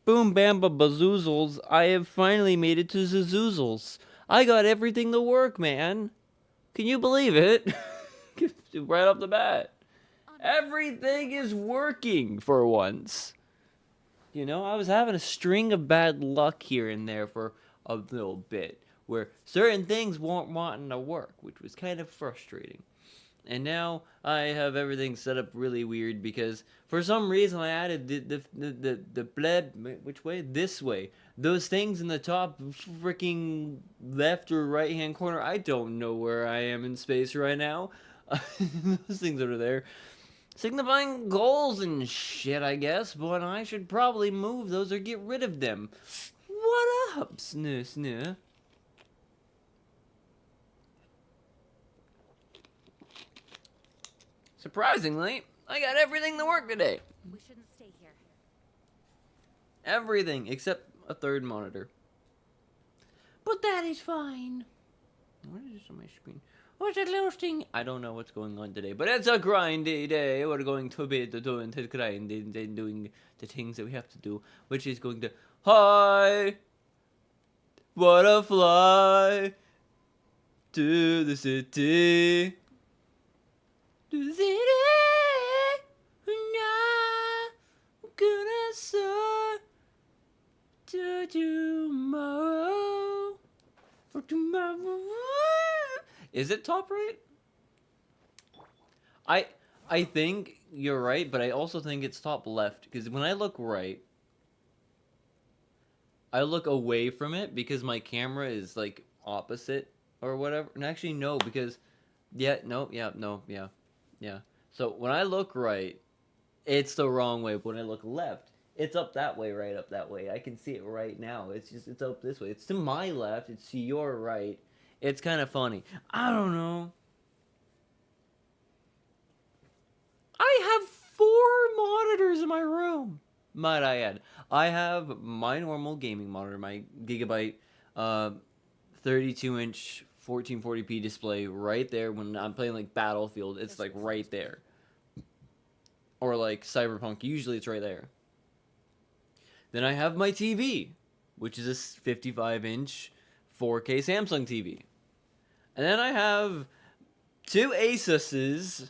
Boom bamba bazoozles, I have finally made it to Zazoozles. I got everything to work, man. Can you believe it? Right off the bat. Everything is working for once. You know, I was having a string of bad luck here and there for a little bit, where certain things weren't wanting to work, which was kind of frustrating. And now I have everything set up really weird because for some reason I added the bleb, which way? This way. Those things in the top freaking left or right hand corner. I don't know where I am in space right now. Those things over there signifying goals and shit, I guess, but I should probably move those or get rid of them. What up, snoo? Surprisingly, I got everything to work today. We shouldn't stay here. Everything except a third monitor. But that is fine. What is this on my screen? What's that little thing? I don't know what's going on today, but it's a grindy day. We're going to be doing the grinding and doing the things that we have to do, which is going to hi, what a fly to the city. To the city. Now I'm gonna soar to tomorrow. For tomorrow. Is it top right? I think you're right, but I also think it's top left because when I look right, I look away from it because my camera is like opposite or whatever. And actually no, because yeah. So when I look right, it's the wrong way. But when I look left, it's up that way, right up that way. I can see it right now. It's up this way. It's to my left. It's to your right. It's kind of funny. I don't know. I have 4 monitors in my room. Might I add? I have my normal gaming monitor, my Gigabyte 32-inch 1440p display right there. When I'm playing like Battlefield, it's like right there. Or like Cyberpunk, usually it's right there. Then I have my TV, which is a 55-inch 4K Samsung TV. And then I have 2 Asuses,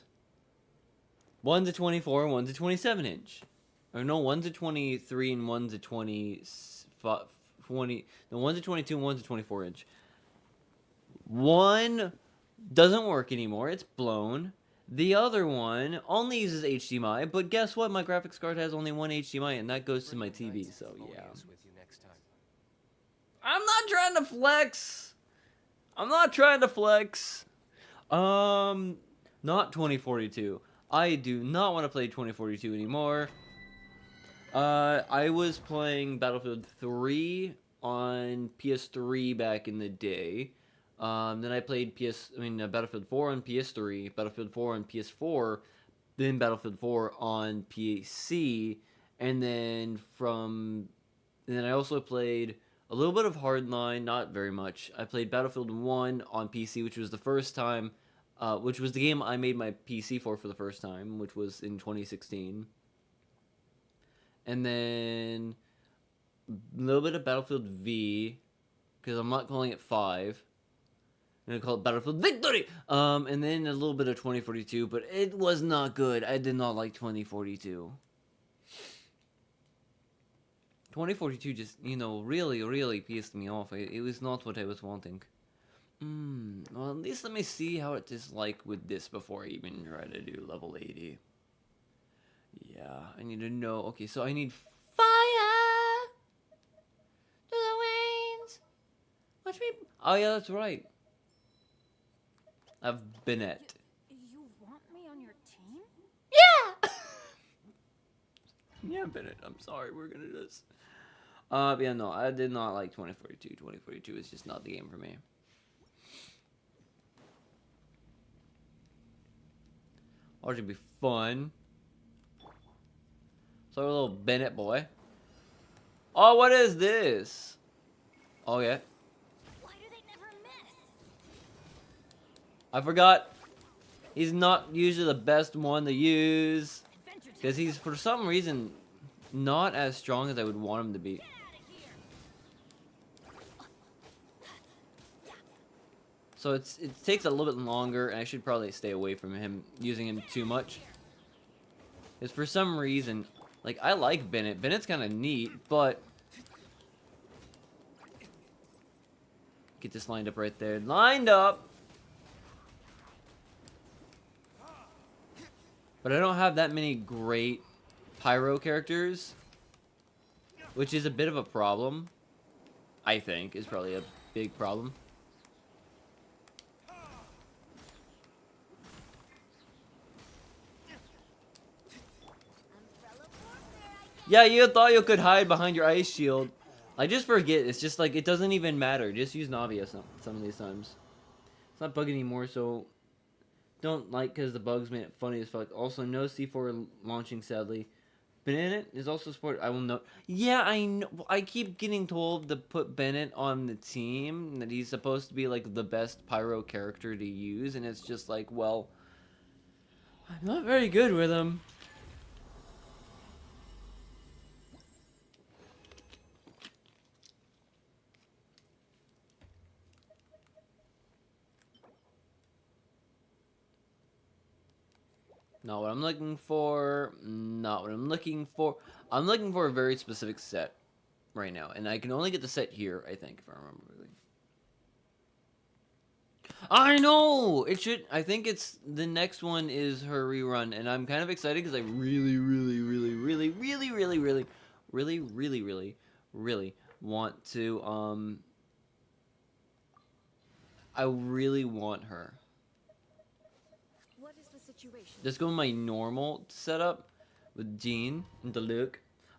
one's a 24 and one's a 27 inch. Or no, one's a 23 and one's a 20, no, one's a 22 and one's a 24 inch. One doesn't work anymore, it's blown. The other one only uses HDMI, but guess what? My graphics card has only one HDMI, and that goes to my TV, so yeah. I'm not trying to flex. Not 2042. I do not want to play 2042 anymore. I was playing Battlefield 3 on PS3 back in the day. Then I played Battlefield 4 on PS3, Battlefield 4 on PS4, then Battlefield 4 on PC, and then I also played a little bit of Hardline, not very much. I played Battlefield 1 on PC, which was the first time, which was the game I made my PC for the first time, which was in 2016. And then a little bit of Battlefield V, because I'm not calling it 5. I'm going to call it Battlefield Victory! And then a little bit of 2042, but it was not good. I did not like 2042. 2042 just, really, really pissed me off. It was not what I was wanting. Well, at least let me see how it is like with this before I even try to do level 80. Yeah, I need to know. Okay, so I need fire to the wings. Watch me. Oh, yeah, that's right. I've Bennett. You want me on your team? Yeah! Yeah, Bennett, I'm sorry, we're gonna do this. Yeah, no, I did not like 2042. 2042 is just not the game for me. Or it should be fun. So a little Bennett boy. Oh, what is this? Oh, yeah. Why do they never miss? I forgot. He's not usually the best one to use. Because he's, for some reason, not as strong as I would want him to be. So it takes a little bit longer, and I should probably stay away from him, using him too much. Because for some reason, like, I like Bennett. Bennett's kind of neat, but... Get this lined up right there. Lined up! But I don't have that many great pyro characters, which is a bit of a problem. I think is probably a big problem. Yeah, you thought you could hide behind your ice shield. I just forget. It's just like, it doesn't even matter. Just use Navia some of these times. It's not bugging anymore, so don't like because the bugs made it funny as fuck. Also, no C4 launching, sadly. Bennett is also supported. I will know. Yeah, I know. I keep getting told to put Bennett on the team, that he's supposed to be like the best pyro character to use, and it's just like, well, I'm not very good with him. Not what I'm looking for. Not what I'm looking for. I'm looking for a very specific set right now, and I can only get the set here, I think, if I remember really. I know! It should... I think it's... The next one is her rerun, and I'm kind of excited because I really want to, I really want her. What is the situation? Just go with my normal setup with Jean and Diluc.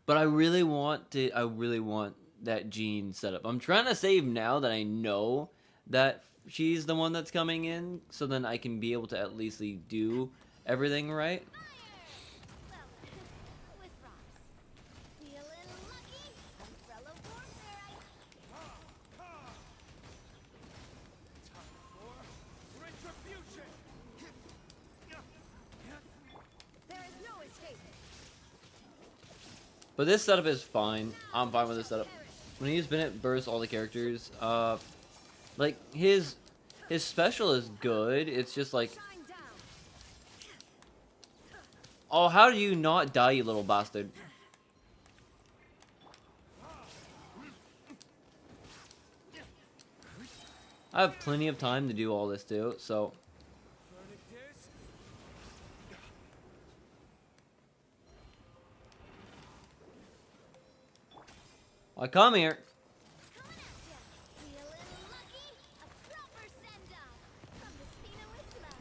But I really want that Jean setup. I'm trying to save now that I know that she's the one that's coming in, so then I can be able to at least do everything right. With rocks. Feeling lucky. Umbrella warfare. There is no escape. But this setup is fine. I'm fine with this setup. When I use Bennett burst all the characters, like his special is good. It's just like, Shine down. oh, how do you not die, you little bastard? I have plenty of time to do all this too, so. I come here. Coming at ya. Feeling lucky. A proper send off from the Spina with love.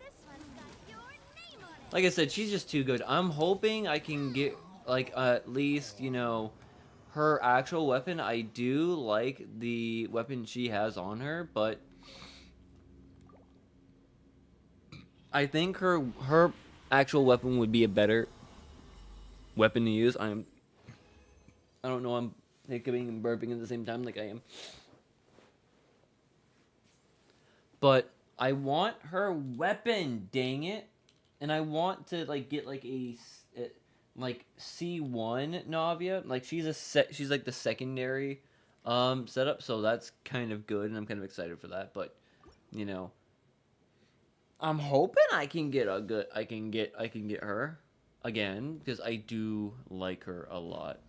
This one's got your name on it. Like I said, she's just too good. I'm hoping I can get, like, at least, you know, her actual weapon. I do like the weapon she has on her, but I think her actual weapon would be a better weapon to use. I don't know, I'm hiccuping and burping at the same time like I am. But I want her weapon, dang it. And I want to like get like like C1 Navia. Like she's like the secondary setup, so that's kind of good, and I'm kind of excited for that. But you know, I'm hoping I can get her again, because I do like her a lot.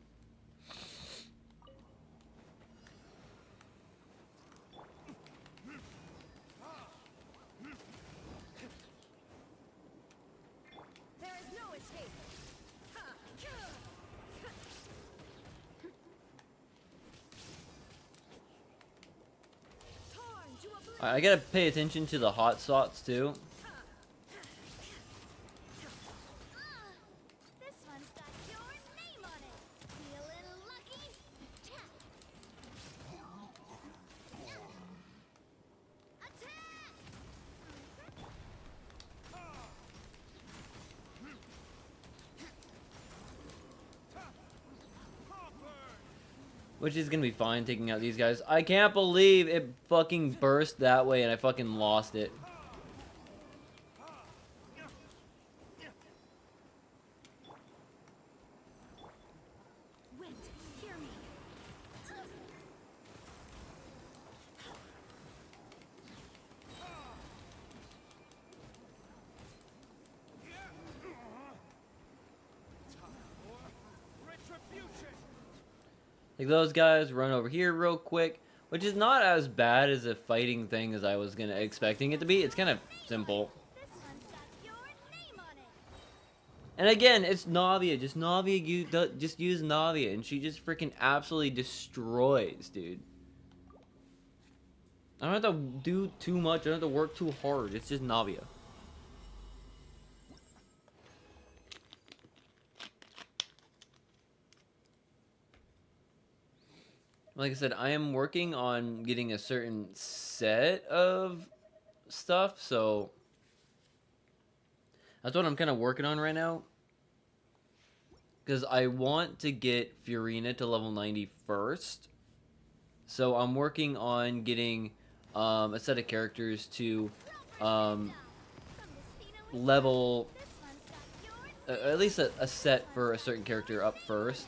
There is no escape. Torn to oblivion. I gotta pay attention to the hot spots too. This one's got your name on it. Feeling lucky? Tap. Attack! Which is gonna be fine taking out these guys. I can't believe it fucking burst that way and I fucking lost it. Like those guys run over here real quick, which is not as bad as a fighting thing as I was gonna expecting it to be. It's kind of simple. This one's got your name on it. And again, it's Navia. Just Navia, just use Navia, and she just freaking absolutely destroys, dude. I don't have to do too much. I don't have to work too hard. It's just Navia. Like I said, I am working on getting a certain set of stuff, so that's what I'm kind of working on right now. Because I want to get Fiorina to level 90 first. So I'm working on getting a set of characters to level at least a set for a certain character up first.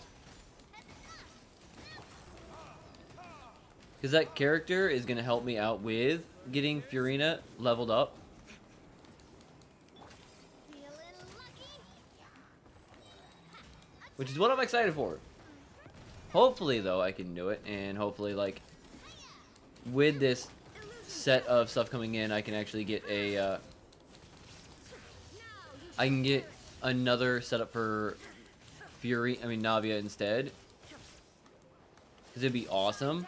Because that character is going to help me out with getting Fiorina leveled up. Which is what I'm excited for. Hopefully, though, I can do it. And hopefully, like, with this set of stuff coming in, I can actually get a... I can get another setup for Navia instead. Because it'd be awesome.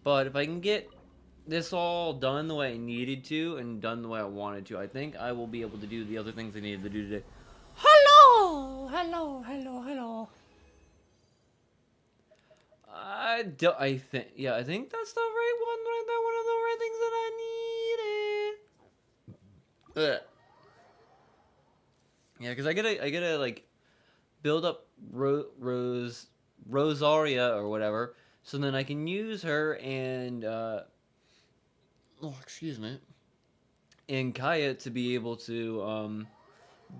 But if I can get this all done the way I needed to and done the way I wanted to, I think I will be able to do the other things I needed to do today. Hello! Hello, hello, hello. I think that's the right one, right? That one of the right things that I needed. Ugh. Yeah, because I gotta like build up Rosaria or whatever, so then I can use her and excuse me, and Kaya to be able to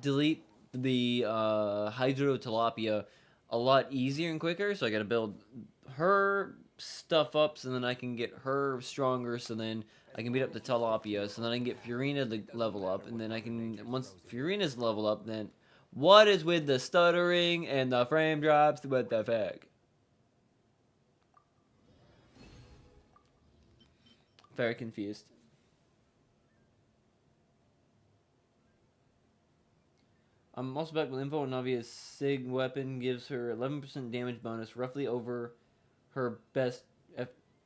delete the Hydrotilapia a lot easier and quicker. So I gotta build her stuff up so then I can get her stronger, so then I can beat up the Tilapia, so then I can get Fiorina to level up, and then I can, once Fiorina's level up, then what is with the stuttering and the frame drops? What the fuck? Very confused. I'm also back with info on Navia's SIG weapon gives her 11% damage bonus, roughly over her best.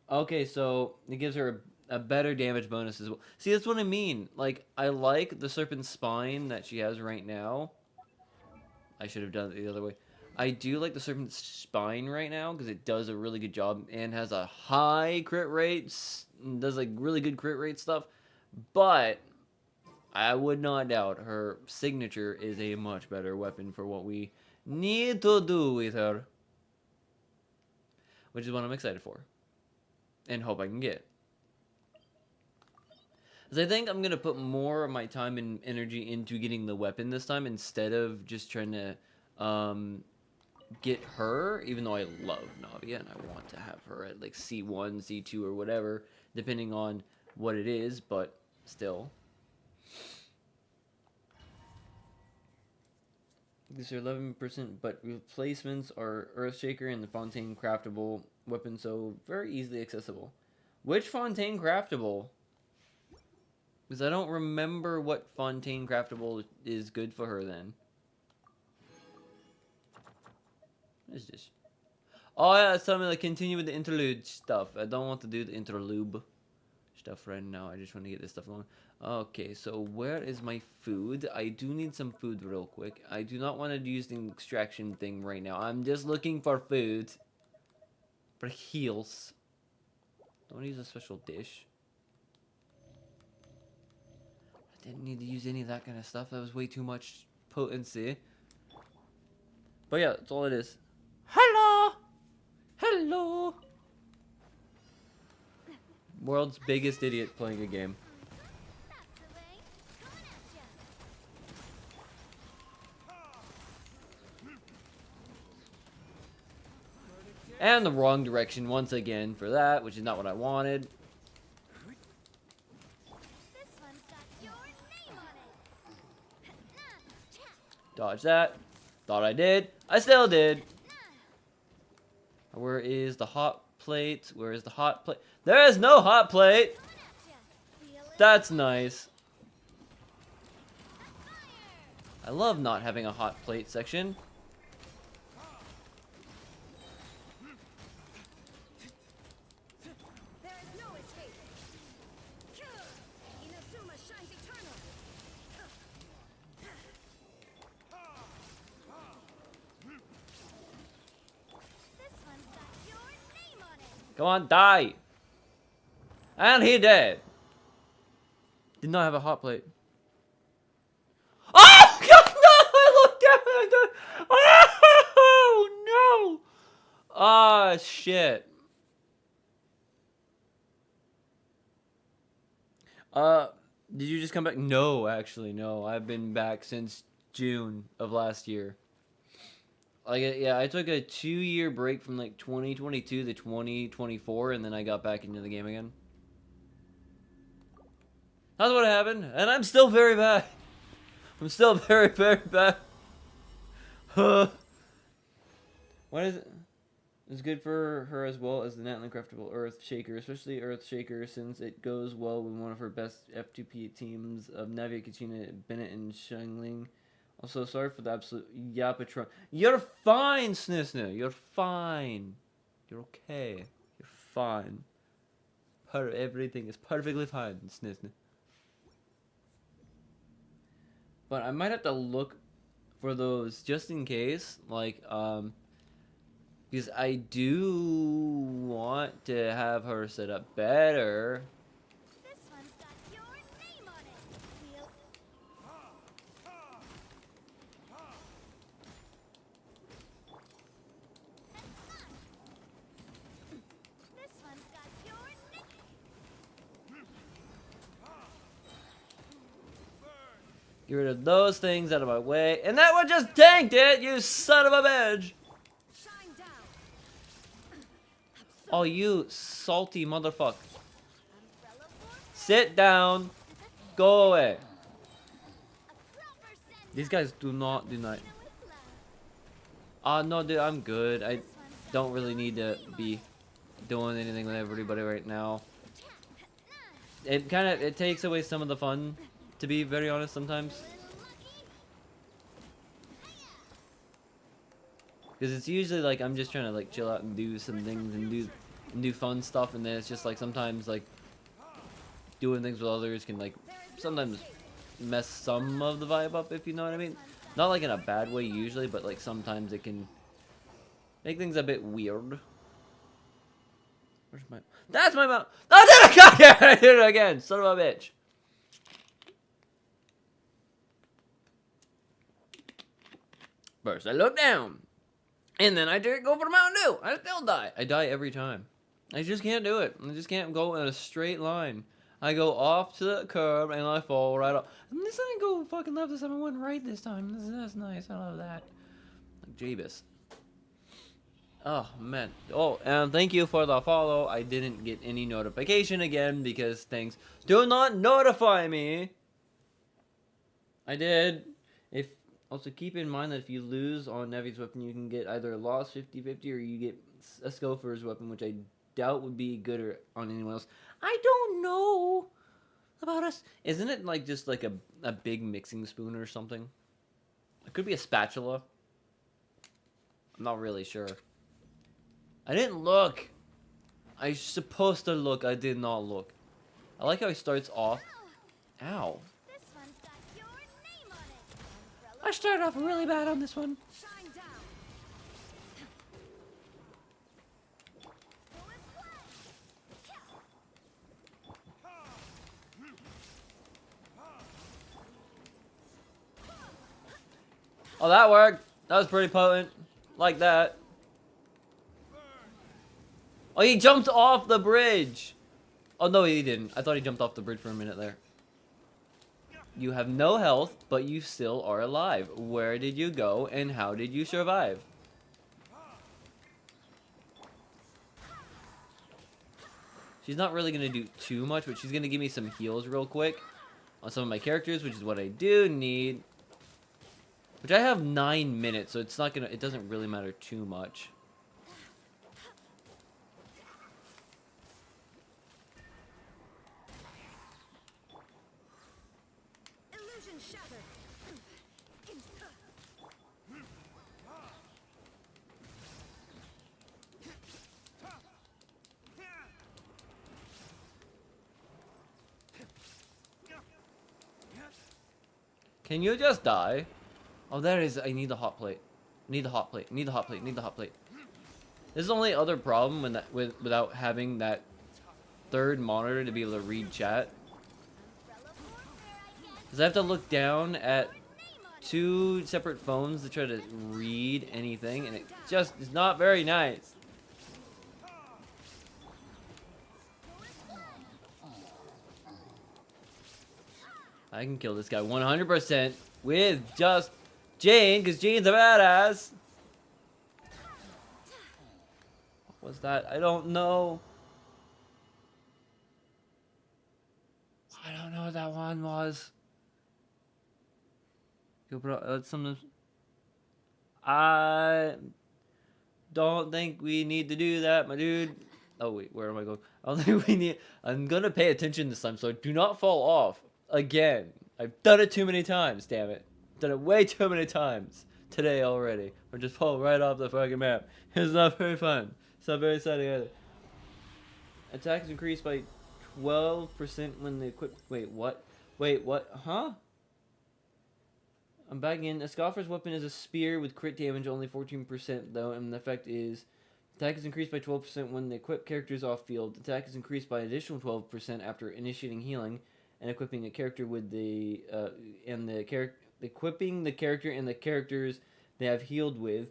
Okay, so it gives her a better damage bonus as well. See, that's what I mean. Like, I like the serpent spine that she has right now. I should have done it the other way. I do like the serpent spine right now because it does a really good job and has a high crit rate. Does like really good crit rate stuff. But I would not doubt her signature is a much better weapon for what we need to do with her. Which is what I'm excited for. And hope I can get. Because I think I'm going to put more of my time and energy into getting the weapon this time instead of just trying to get her, even though I love Navia and I want to have her at like C1, C2 or whatever, depending on what it is, but still. These are 11%, but replacements are Earthshaker and the Fontaine craftable weapon, so very easily accessible. Which Fontaine craftable? Because I don't remember what Fontaine craftable is good for her then. What is this? Oh yeah, it's telling me like continue with the interlude stuff. I don't want to do the interlude stuff right now. I just want to get this stuff going. Okay, so where is my food? I do need some food real quick. I do not want to use the extraction thing right now. I'm just looking for food. For heals. Don't use a special dish. I didn't need to use any of that kind of stuff. That was way too much potency. But yeah, that's all it is. Hello! Hello! World's biggest idiot playing a game. That's the way. Coming at ya. And the wrong direction once again for that, which is not what I wanted. This one's got your name on it. Nah, cha. Dodge that. Thought I did. I still did. Where is the hot plate? Where is the hot plate? There is no hot plate! Coming at ya. Feel it. That's nice. Fire. I love not having a hot plate section. There is no escape. Inazuma shines eternal. This one's got your name on it. Come on, die! And he did. Did not have a hot plate. Oh God, no! I looked down. I thought, oh no! Ah, shit. Did you just come back? No, actually, no. I've been back since June of last year. Like, yeah, I took a 2-year break from like 2022 to 2024, and then I got back into the game again. That's what happened, and I'm still very bad. I'm still very, very bad. What is it? It's good for her as well as the Natlan Craftable Earth Shaker, especially Earth Shaker, since it goes well with one of her best F2P teams of Navia, Kachina, Bennett, and Shangling. Also, sorry for the absolute yapatron. You're fine, Snisna. You're fine. You're okay. You're fine. Everything is perfectly fine, Snisna. But I might have to look for those just in case, like, because I do want to have her set up better. This one's got your name on it. Feel. This one's got your name. Get rid of those things out of my way. And that one just tanked it, you son of a bitch! Shine down. Oh, you salty motherfucker. Umbrella force. Sit down. Go away. A proper send. These guys do not. With love. No, dude, I'm good. I This one's got don't really your need to name on be it. doing anything with everybody right now. Nah. It takes away some of the fun, to be very honest, sometimes. Little lucky. Because it's usually like I'm just trying to like chill out and do some things and do fun stuff, and then it's just like sometimes like doing things with others can like sometimes mess some of the vibe up, if you know what I mean. Not like in a bad way usually, but like sometimes it can make things a bit weird. Where's my? That's my mount. I did it again! I did it again, son of a bitch. First I look down. And then I go for the Mountain Dew. I still die. I die every time. I just can't do it. I just can't go in a straight line. I go off to the curb and I fall right off. And this didn't go fucking left this time. I went right this time. That's nice. I love that. Like Jabus. Oh, man. Oh, and thank you for the follow. I didn't get any notification again because things do not notify me. I did. Also, keep in mind that if you lose on Nevi's weapon, you can get either a loss 50-50 or you get a Scofer's weapon, which I doubt would be good or on anyone else. I don't know about us. Isn't it like just like a big mixing spoon or something? It could be a spatula. I'm not really sure. I didn't look. I was supposed to look. I did not look. I like how he starts off. Ow. This one's got your name on it. Umbrella I started off really bad on this one. shine down. Go and play. Oh, that worked. That was pretty potent. Like that. Oh, he jumped off the bridge. Oh, no, he didn't. I thought he jumped off the bridge for a minute there. You have no health, but you still are alive. Where did you go, and how did you survive? She's not really going to do too much, but she's going to give me some heals real quick on some of my characters, which is what I do need. Which I have 9 minutes, so it's not going to, it doesn't really matter too much. Illusion shattered. Can you just die? Oh, there is. I need the hot plate. Need the hot plate. Need the hot plate. Need the hot plate. This is the only other problem when that without having that third monitor to be able to read chat. Because I have to look down at 2 separate phones to try to read anything, and it just is not very nice. I can kill this guy 100% with just Jane, because Jane's a badass. What was that? I don't know. I don't know what that one was. I don't think we need to do that, my dude. Oh wait, where am I going? I don't think we need. I'm gonna pay attention this time, so do not fall off again. I've done it too many times. Damn it, done it way too many times today already. Or just fall right off the fucking map. It's not very fun. It's not very exciting either. Attack is increased by 12% when the equip. Wait, what? Wait, what? Huh? I'm back in. A Scoffer's weapon is a spear with crit damage, only 14% though, and the effect is attack is increased by 12% when the equipped character is off field. Attack is increased by an additional 12% after initiating healing and equipping a character with the equipping the character and the characters they have healed with.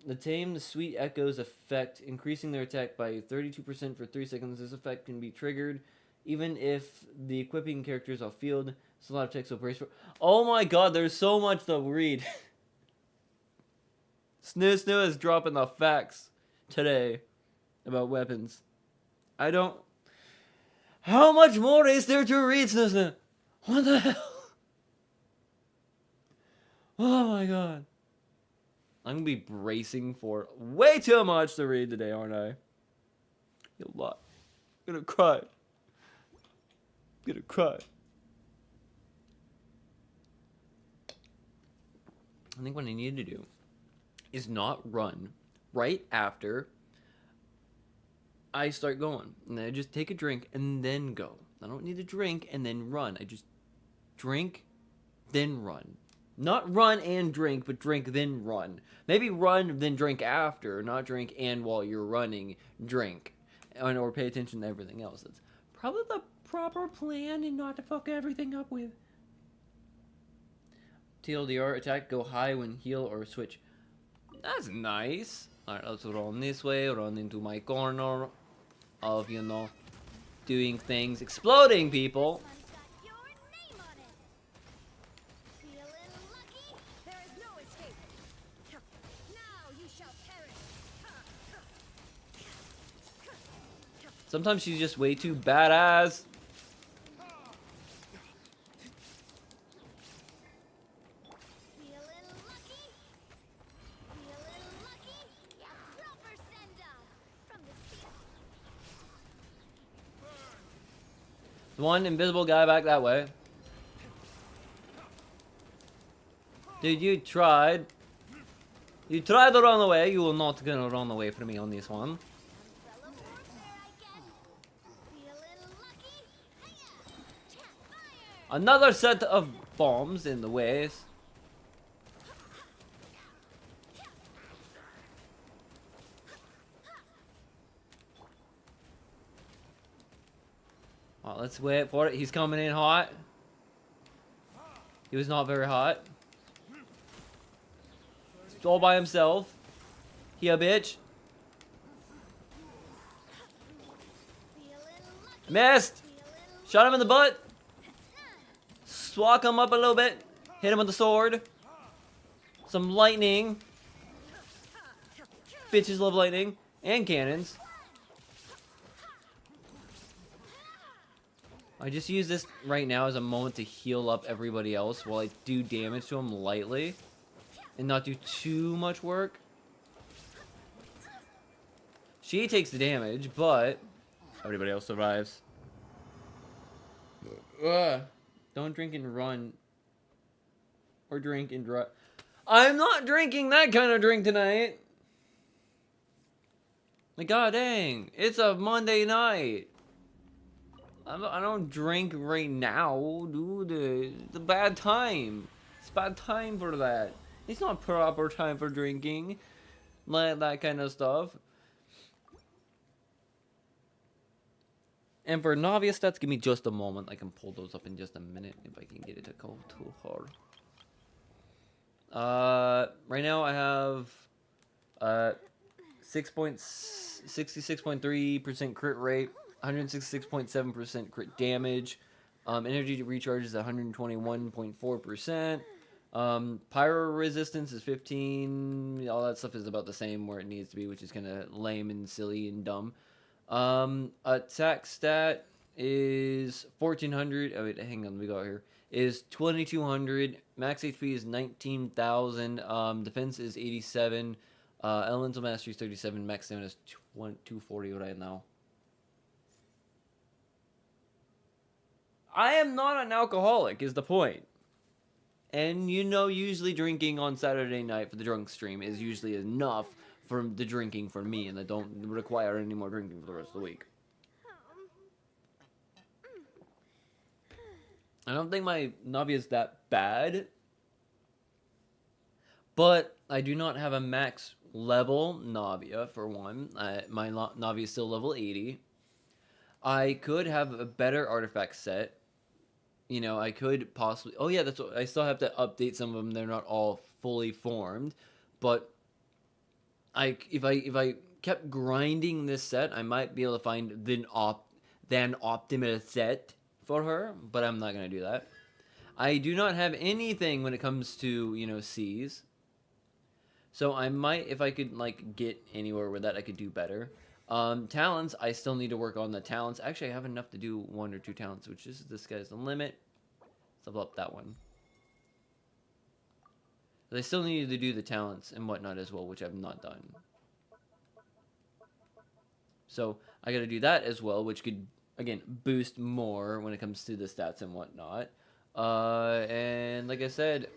The Tame the Sweet Echoes effect, increasing their attack by 32% for 3 seconds. This effect can be triggered even if the equipping character is off field. It's a lot of text, so brace for. Oh my god, there's so much to read. Snoo is dropping the facts today about weapons. I don't. How much more is there to read, Snoo? What the hell? Oh my god. I'm gonna be bracing for way too much to read today, aren't I? A lot. I'm gonna cry. I'm gonna cry. I think what I need to do is not run right after I start going. And I just take a drink and then go. I don't need to drink and then run. I just drink, then run. Not run and drink, but drink, then run. Maybe run, then drink after. Not drink and while you're running, drink. Or pay attention to everything else. That's probably the proper plan and not to fuck everything up with. TLDR, attack, go high when heal or switch. That's nice. Alright, let's run this way, run into my corner of, you know, doing things, exploding people. Sometimes she's just way too badass. One invisible guy back that way. Dude, you tried. You tried to run away. You will not gonna run away from me on this one. Another set of bombs in the ways. Well, let's wait for it. He's coming in hot. He was not very hot. He's all by himself. He a bitch. Missed! Shot him in the butt! Swat him up a little bit. Hit him with the sword. Some lightning. Bitches love lightning. And cannons. I just use this right now as a moment to heal up everybody else while I do damage to them lightly. And not do too much work. She takes the damage, but everybody else survives. Ugh. Don't drink and run. Or drink and drive. I'm not drinking that kind of drink tonight. Like, god dang. It's a Monday night. I don't drink right now, dude. It's a bad time. It's a bad time for that. It's not proper time for drinking. Like that kind of stuff. And for Navia stats, give me just a moment. I can pull those up in just a minute if I can get it to go too hard. Right now I have 66.3% crit rate, 166.7% crit damage. Energy recharge is 121.4%. Pyro resistance is 15. All that stuff is about the same where it needs to be, which is kind of lame and silly and dumb. Attack stat is 1400. Oh wait, hang on, let me go out here. Is 2200. Max HP is 19,000. Defense is 87. Elemental Mastery is 37. Max stamina is 240 right now. I am not an alcoholic, is the point. And you know, usually drinking on Saturday night for the drunk stream is usually enough for the drinking for me, and I don't require any more drinking for the rest of the week. I don't think my Navi is that bad, but I do not have a max level Navia, for one. My Navi is still level 80. I could have a better artifact set. You know, I could possibly... Oh yeah, that's what... I still have to update some of them. They're not all fully formed. But if I kept grinding this set, I might be able to find the optimal set for her. But I'm not going to do that. I do not have anything when it comes to, you know, C's. So I might, if I could, like, get anywhere with that, I could do better. Talents, I still need to work on the talents. Actually, I have enough to do 1 or 2 talents, which is the sky's the limit. Let's level up that one. But I still need to do the talents and whatnot as well, which I've not done. So I got to do that as well, which could, again, boost more when it comes to the stats and whatnot. And like I said,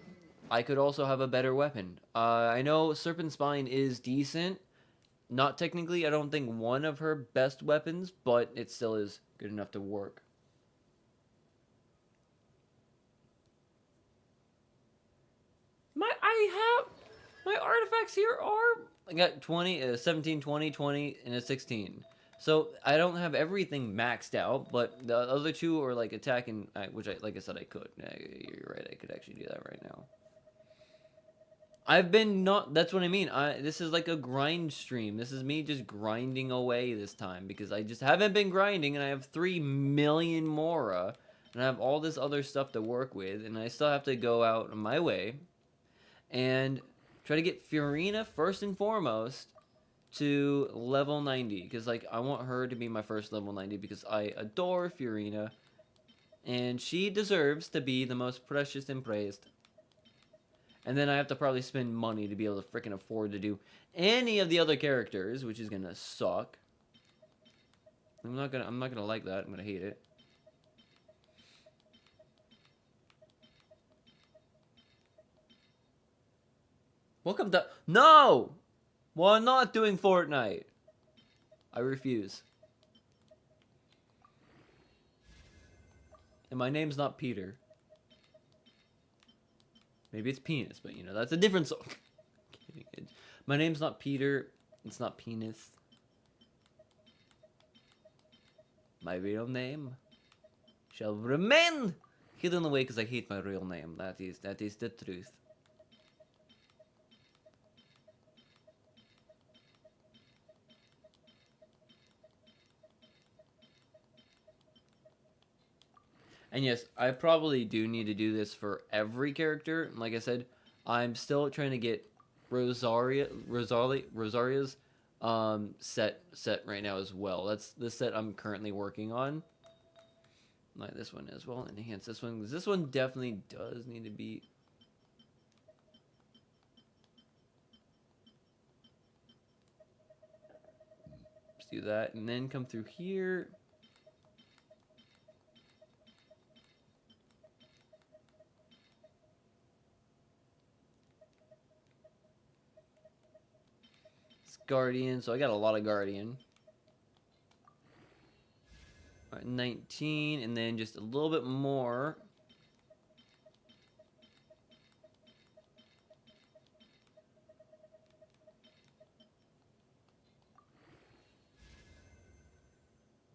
I could also have a better weapon. I know Serpent Spine is decent. Not technically, I don't think one of her best weapons, but it still is good enough to work. My artifacts here are... I got 20, 17, 20, 20, and a 16. So I don't have everything maxed out, but the other two are like attack and... which, like I said, I could. You're right, I could actually do that right now. I've been not... That's what I mean. This is like a grind stream. This is me just grinding away this time. Because I just haven't been grinding. And I have 3 million Mora. And I have all this other stuff to work with. And I still have to go out on my way. And try to get Fiorina first and foremost to level 90. Because like I want her to be my first level 90. Because I adore Fiorina. And she deserves to be the most precious and praised. And then I have to probably spend money to be able to freaking afford to do any of the other characters, which is gonna suck. I'm not gonna like that. I'm gonna hate it. Welcome to... No! Well, I'm not doing Fortnite. I refuse. And my name's not Peter. Maybe it's penis, but you know, that's a different song. My name's not Peter. It's not penis. My real name shall remain hidden away because I hate my real name. That is the truth. And yes, I probably do need to do this for every character. Like I said, I'm still trying to get Rosaria's set right now as well. That's the set I'm currently working on. Like this one as well. Enhance this one, 'cause this one definitely does need to be. Let's do that, and then come through here. It's Guardian, so I got a lot of Guardian. All right, 19, and then just a little bit more.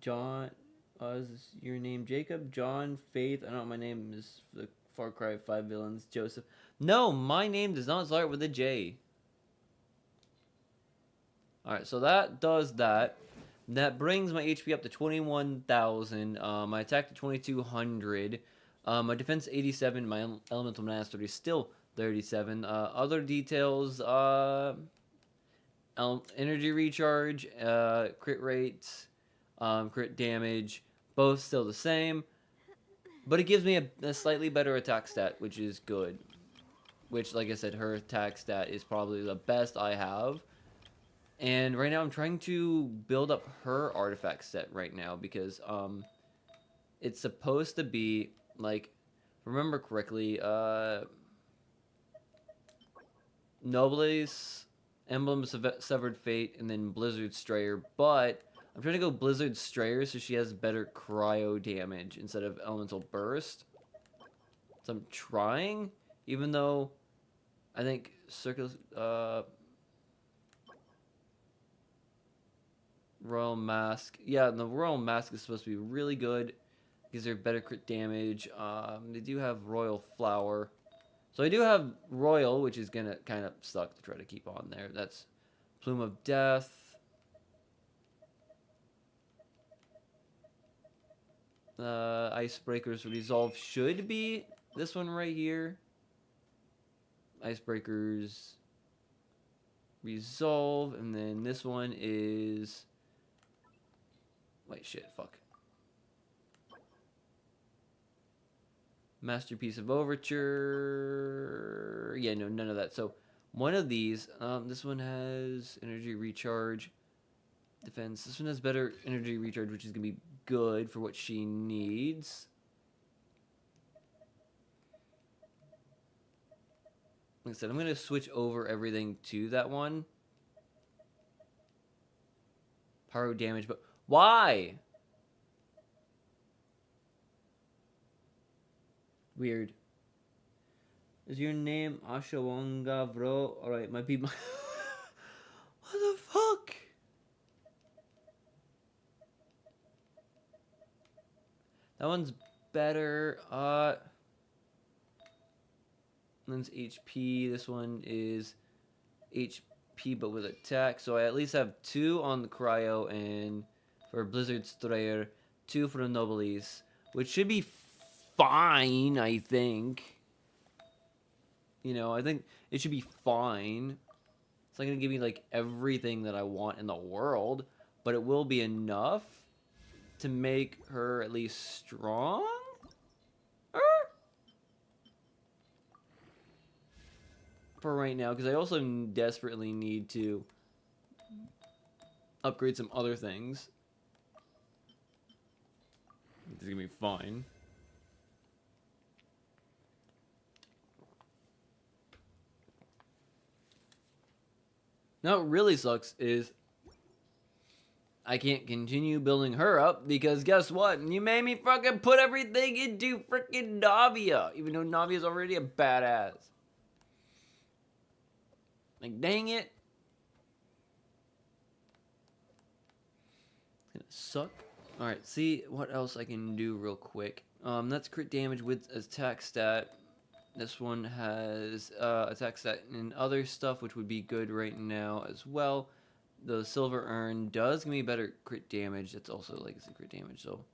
John, is this your name Jacob? John, Faith. I don't know. My name is the Far Cry 5 villains. Joseph. No, my name does not start with a J. Alright, so that does that. That brings my HP up to 21,000. My attack to 2,200. My defense 87. My elemental mastery is still 37. Other details. Energy recharge. Crit rates. Crit damage. Both still the same. But it gives me a slightly better attack stat, which is good. Which, like I said, her attack stat is probably the best I have. And right now I'm trying to build up her artifact set right now because it's supposed to be like, remember correctly, Nobles, Emblem of Severed Fate, and then Blizzard Strayer. But I'm trying to go Blizzard Strayer so she has better cryo damage instead of Elemental Burst. So I'm trying, even though I think Royal Mask. Yeah, the Royal Mask is supposed to be really good. Gives her better crit damage. They do have Royal Flower. So I do have Royal, which is going to kind of suck to try to keep on there. That's Plume of Death. Icebreaker's Resolve should be this one right here. Icebreaker's Resolve. And then this one is... Wait, shit, fuck. Masterpiece of Overture. Yeah, no, none of that. So, one of these, this one has energy recharge, defense. This one has better energy recharge, which is going to be good for what she needs. Like I said, I'm going to switch over everything to that one. Pyro damage, but why? Weird. Is your name Ashawanga, bro? Alright, might be my... What the fuck? That one's better. One's HP. This one is HP but with attack. So I at least have 2 on the cryo and for Blizzard Strayer, 2 for the Nobles, which should be fine, I think. You know, I think it should be fine. It's not gonna give me like everything that I want in the world, but it will be enough to make her at least strong. For right now, because I also desperately need to upgrade some other things. This is gonna be fine. Now, what really sucks is I can't continue building her up because guess what? You made me fucking put everything into freaking Navia, even though Navia's already a badass. Like, dang it. It's gonna suck. Alright, see what else I can do real quick. That's crit damage with attack stat. This one has attack stat and other stuff, which would be good right now as well. The Silver Urn does give me better crit damage. That's also legacy crit damage, so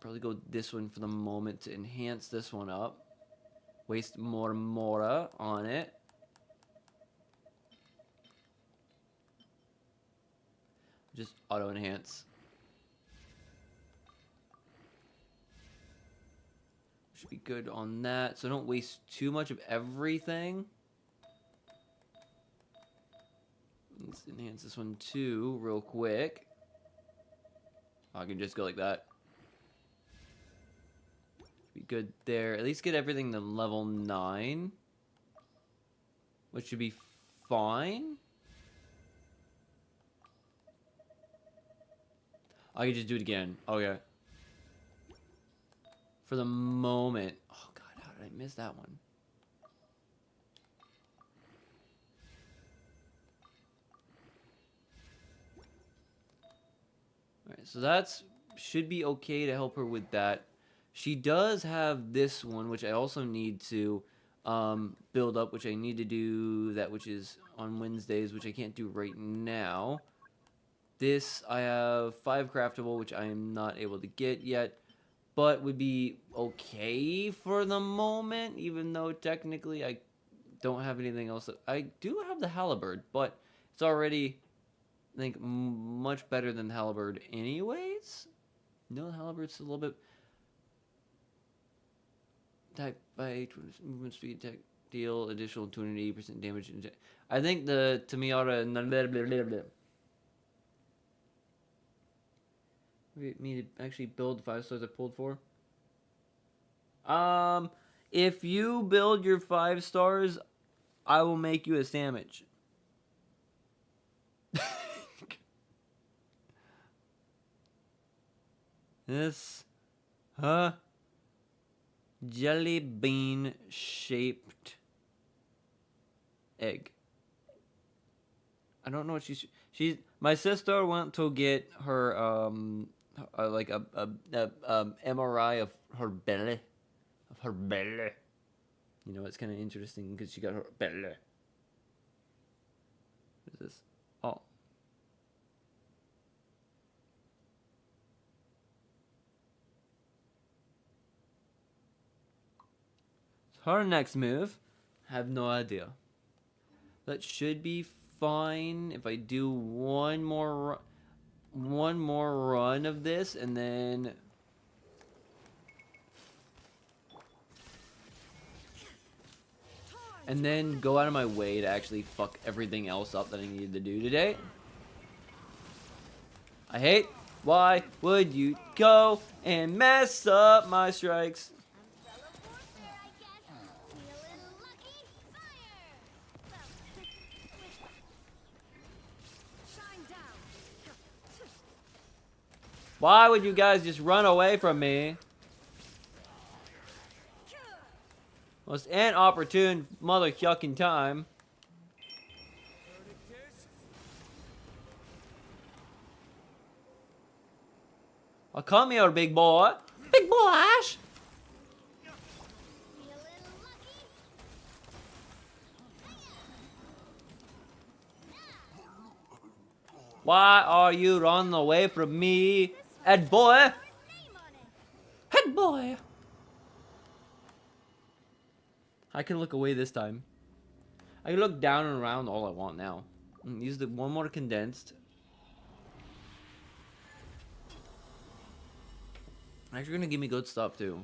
Probably go this one for the moment to enhance this one up. Waste more Mora on it. Just auto enhance. Should be good on that. So don't waste too much of everything. Let's enhance this one too, real quick. I can just go like that. Be good there. At least get everything to level 9. Which should be fine. I can just do it again. Okay. For the moment. Oh god, how did I miss that one? Alright, so that's should be okay to help her with that. She does have this one, which I also need to build up, which I need to do that, which is on Wednesdays, which I can't do right now. This, I have 5 craftable, which I am not able to get yet, but would be okay for the moment, even though technically I don't have anything else. I do have the halberd, but it's already, I think, much better than the halberd anyways. No, the halberd's a little bit... Attack by movement speed, attack deal, additional 280% damage. I think the Tamiata... Me to actually build the 5 stars I pulled for. If you build your 5 stars, I will make you a sandwich. This, jelly bean shaped egg. I don't know what she's. My sister went to get her like a MRI of her belly, You know, it's kind of interesting because she got her belly. What is this? Oh. Her next move, have no idea. That should be fine if I do one more run of this and then go out of my way to actually fuck everything else up that I needed to do today. I hate. Why would you go and mess up my strikes? Why would you guys just run away from me? Most inopportune mother yucking time. Oh, come here, big boy. Big boy, Ash. Why are you running away from me, head boy? Head boy. I can look away this time. I can look down and around all I want now. Use the one more condensed. Actually gonna give me good stuff too.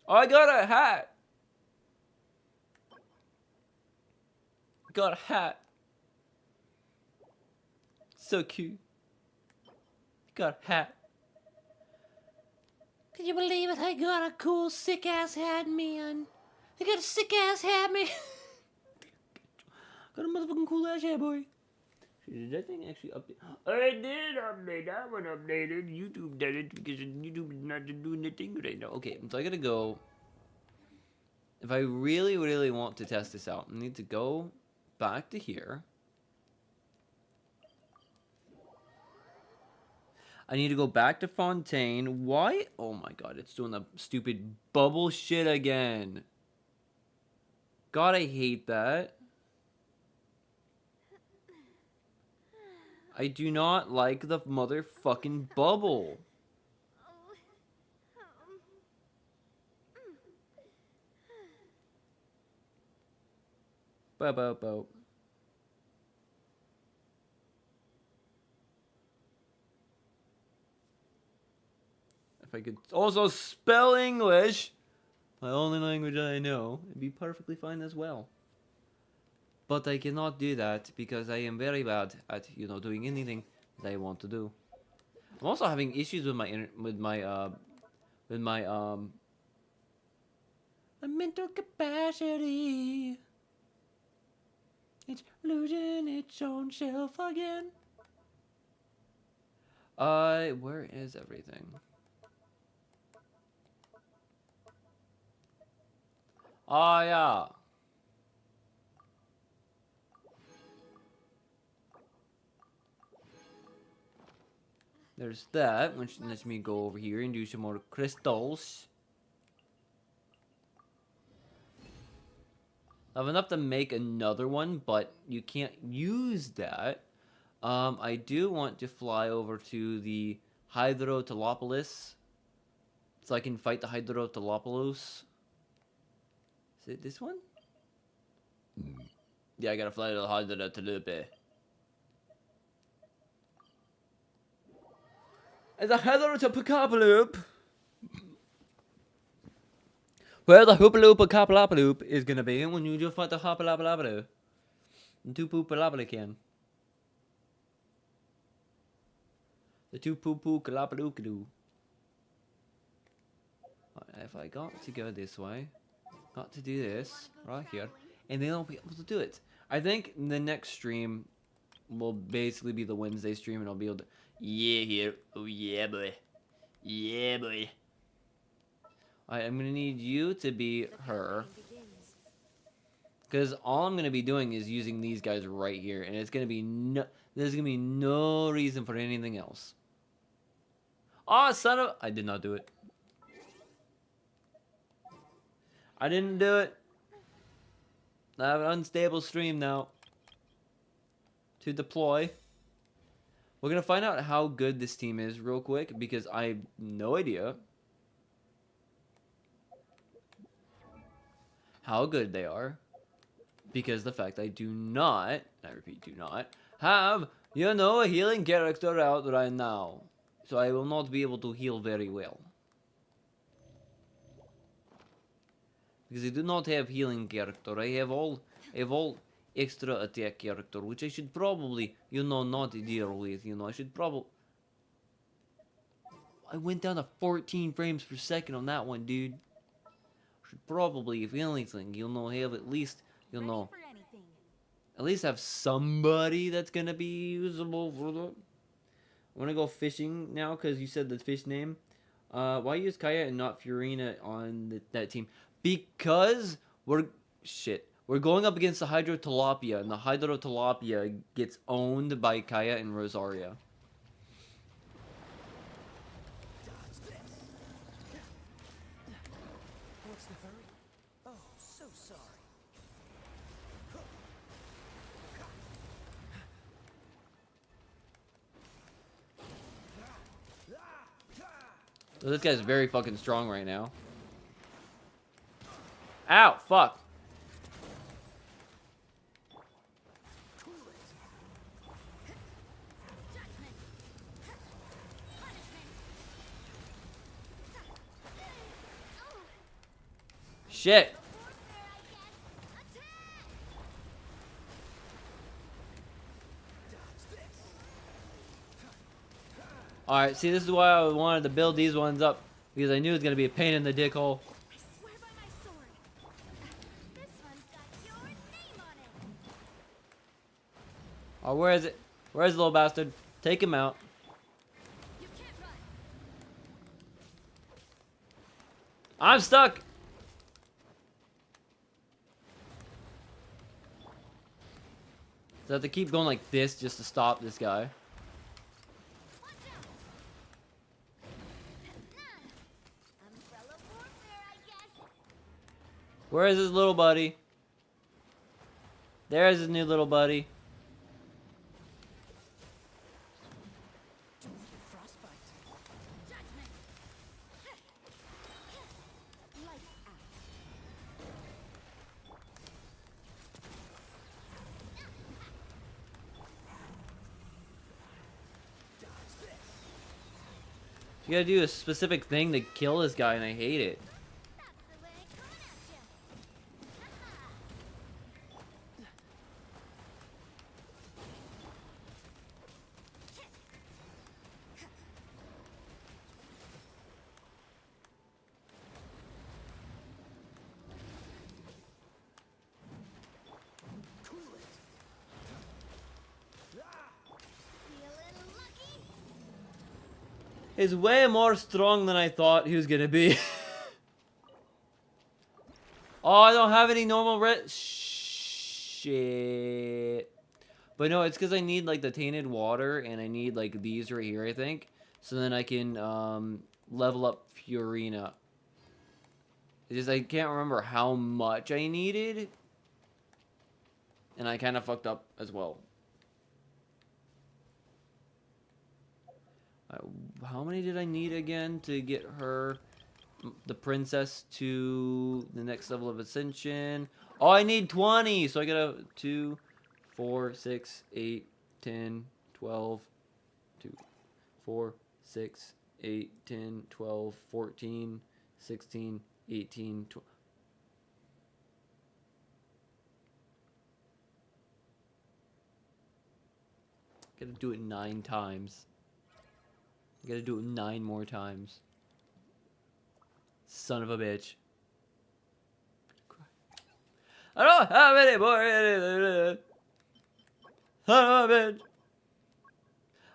Oh, I got a hat. Got a hat. So cute. Got a hat. Can you believe it? I got a cool sick ass hat, man. I got a sick ass hat, man. Got a motherfucking cool ass hat, boy. Did that thing actually update? I did update. That one updated. YouTube did it because YouTube is not doing the thing right now. Okay, so I gotta go. If I really, really want to test this out, I need to go back to here. I need to go back to Fontaine. Why? Oh my god, it's doing the stupid bubble shit again. God, I hate that. I do not like the motherfucking bubble. Bow, bow, bow. If I could also spell English, my only language I know, it'd be perfectly fine as well. But I cannot do that because I am very bad at, you know, doing anything that I want to do. I'm also having issues with my mental capacity. It's losing its own self again. Where is everything? Oh, yeah. There's that, which lets me go over here and do some more crystals. I have enough to make another one, but you can't use that. I do want to fly over to the Hydrotalopolis, so I can fight the Hydrotalopolis. Is it this one? Yeah, I gotta fly to the Hydrotalopolis. It's a Hydrotalopolis. Where the Hoopaloop is gonna be when you just fight the Hopalapalapalo. The two poopalapalacan. The two poo-poo-kalapaloo-kadoo. If I got to go this way, got to do this right here, and then I'll be able to do it. I think the next stream will basically be the Wednesday stream, and I'll be able to. Yeah, here. Oh yeah, boy. Yeah, boy. I'm gonna need you to be her, because all I'm gonna be doing is using these guys right here, and it's gonna be there's gonna be no reason for anything else. Oh, son of! I did not do it. I didn't do it. I have an unstable stream now. To deploy. We're gonna find out how good this team is real quick, because I have no idea how good they are. Because the fact I do not, I repeat, do not, have, you know, a healing character out right now. So I will not be able to heal very well. Because I do not have healing character. I have all extra attack character, which I should probably, you know, not deal with. You know, I should probably. I went down to 14 frames per second on that one, dude. I should probably, if anything, you know, have at least, you know, at least have somebody that's gonna be usable for the. I want to go fishing now because you said the fish name. Why use Kaya and not Furina on that team? Because we're going up against the Hydrotilapia, and the Hydrotilapia gets owned by Kaya and Rosaria. What's the hurry? Oh, so sorry. So this guy's very fucking strong right now. Ow, fuck. Shit. Alright, see, this is why I wanted to build these ones up. Because I knew it was going to be a pain in the dick hole. I swear by my sword. This one's got your name on it. Oh, where is it? Where's the little bastard? Take him out. You can't run. I'm stuck! So I have to keep going like this just to stop this guy. Watch out. Umbrella warfare, I guess. Where is his little buddy? There's his new little buddy. Frostbite. Judgment. Lights out. You gotta do a specific thing to kill this guy, and I hate it. That's the way coming at you. Cool it. Feeling lucky? He's way more strong than I thought he was gonna be. Oh, I don't have any normal red. Shit. But no, it's because I need like the tainted water, and I need like these right here, I think. So then I can level up Furina. It's just I can't remember how much I needed. And I kind of fucked up as well. How many did I need again to get her, the princess, to the next level of ascension? Oh, I need 20. So I got a 2, 4, 6, 8, 10, 12, 2, 4, 6, 8, 10, 12, 14, 16, 18, 20. Gotta do it 9 times. I gotta do it 9 more times. Son of a bitch. I don't have any more. Son of a bitch.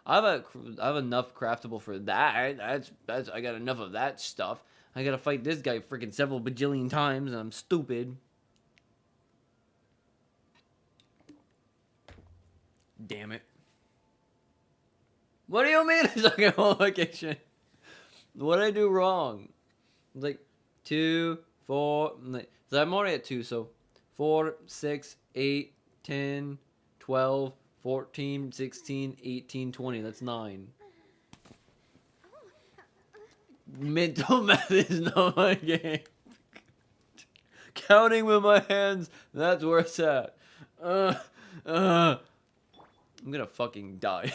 I have enough craftable for that. That's I got enough of that stuff. I gotta fight this guy freaking several bajillion times, and I'm stupid. Damn it. What do you mean it's like a whole vacation? What did I do wrong? Like 2, 4. So I'm already at 2. So 4, 6, 8, 10, 12, 14, 16, 18, 20. That's 9. Mental math is not my game. Counting with my hands, that's where it's at. I'm gonna fucking die.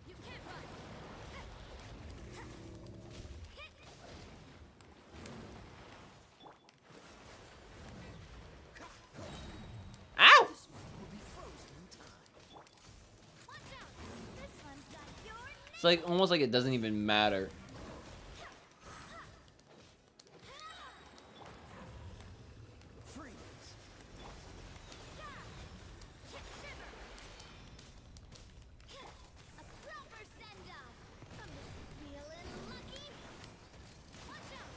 You can't run. Ow! This one will be frozen in time. Watch out. This one's got your name. It's like almost like it doesn't even matter. Freeze. A proper send-off. Feeling lucky? Watch out.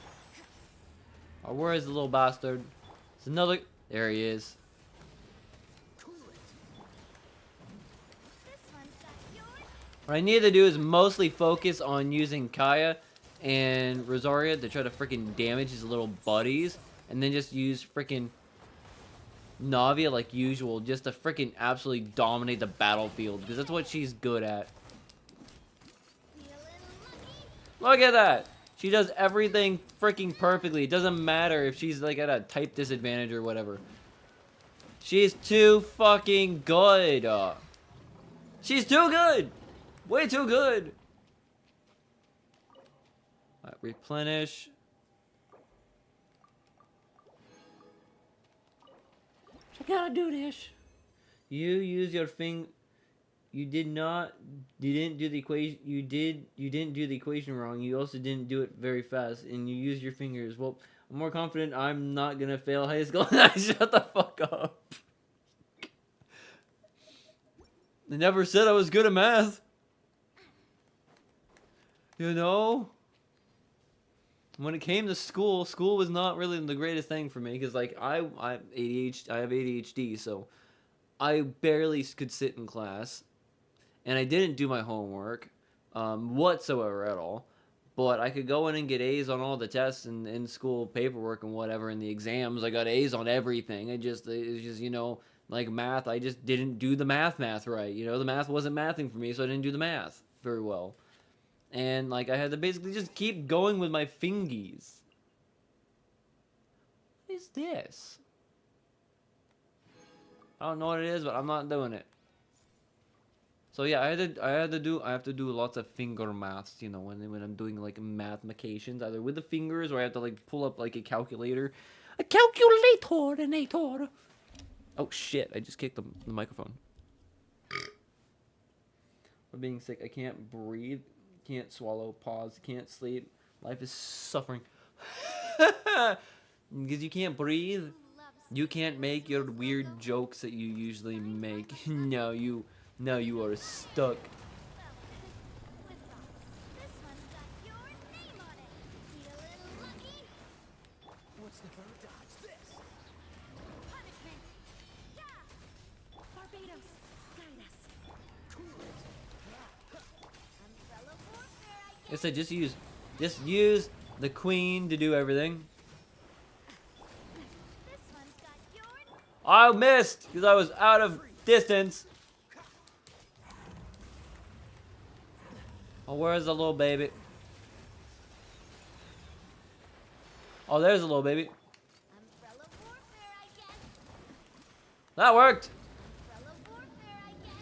Oh, where is the little bastard? It's another. There he is. Cool it. This one's got your What I need to do is mostly focus on using Kaya and Rosaria to try to freaking damage his little buddies, and then just use freaking Navia like usual, just to freaking absolutely dominate the battlefield, because that's what she's good at. feeling lucky? Look at that! She does everything freaking perfectly. It doesn't matter if she's like at a type disadvantage or whatever. She's too fucking good. She's too good. Way too good. Alright, replenish. I gotta do this. You use your finger. You didn't do the equation. You didn't do the equation wrong. You also didn't do it very fast, and you used your fingers. Well, I'm more confident I'm not gonna fail high school. Shut the fuck up. They never said I was good at math. You know? When it came to school, school was not really the greatest thing for me, because like I have ADHD, so I barely could sit in class, and I didn't do my homework whatsoever at all. But I could go in and get A's on all the tests and in school paperwork and whatever. In the exams, I got A's on everything. It was just, you know, like math. I just didn't do the math right. You know, the math wasn't mathing for me, so I didn't do the math very well. And like I had to basically just keep going with my fingies. What is this? I don't know what it is, but I'm not doing it. So yeah, I have to do lots of finger maths, you know, when I'm doing like mathematications, either with the fingers or I have to like pull up like a calculator. A calculator. Oh shit, I just kicked the microphone. For being sick, I can't breathe, can't swallow, pause, can't sleep. Life is suffering. Because you can't breathe, Who loves you can't make your weird jokes that you usually make. No, you are stuck. well, with rocks. This one's got your name on it. Feeling lucky? What's the bird dodge this? Punishment. Yeah. Barbados, guide us. Cool it. Umbrella warfare, I I guess. said just use the queen to do everything. This one's got your I missed because I was out of distance. Oh, where's the little baby? Oh, there's the little baby. umbrella warfare, I guess. That worked. Umbrella warfare, I guess.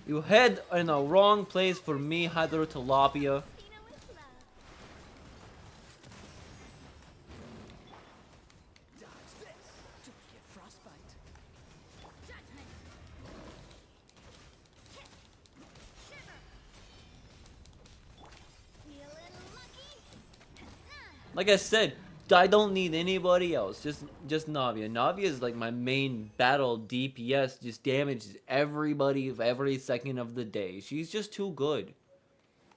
You head in the wrong place for me, Hydrotilapia. Tina with love. Dodge this. Don't get frostbite. Judgment. Hit. Shiver. Feeling lucky? Like I said, I don't need anybody else. Just Navia. Navia is like my main battle DPS. Just damages everybody of every second of the day. She's just too good.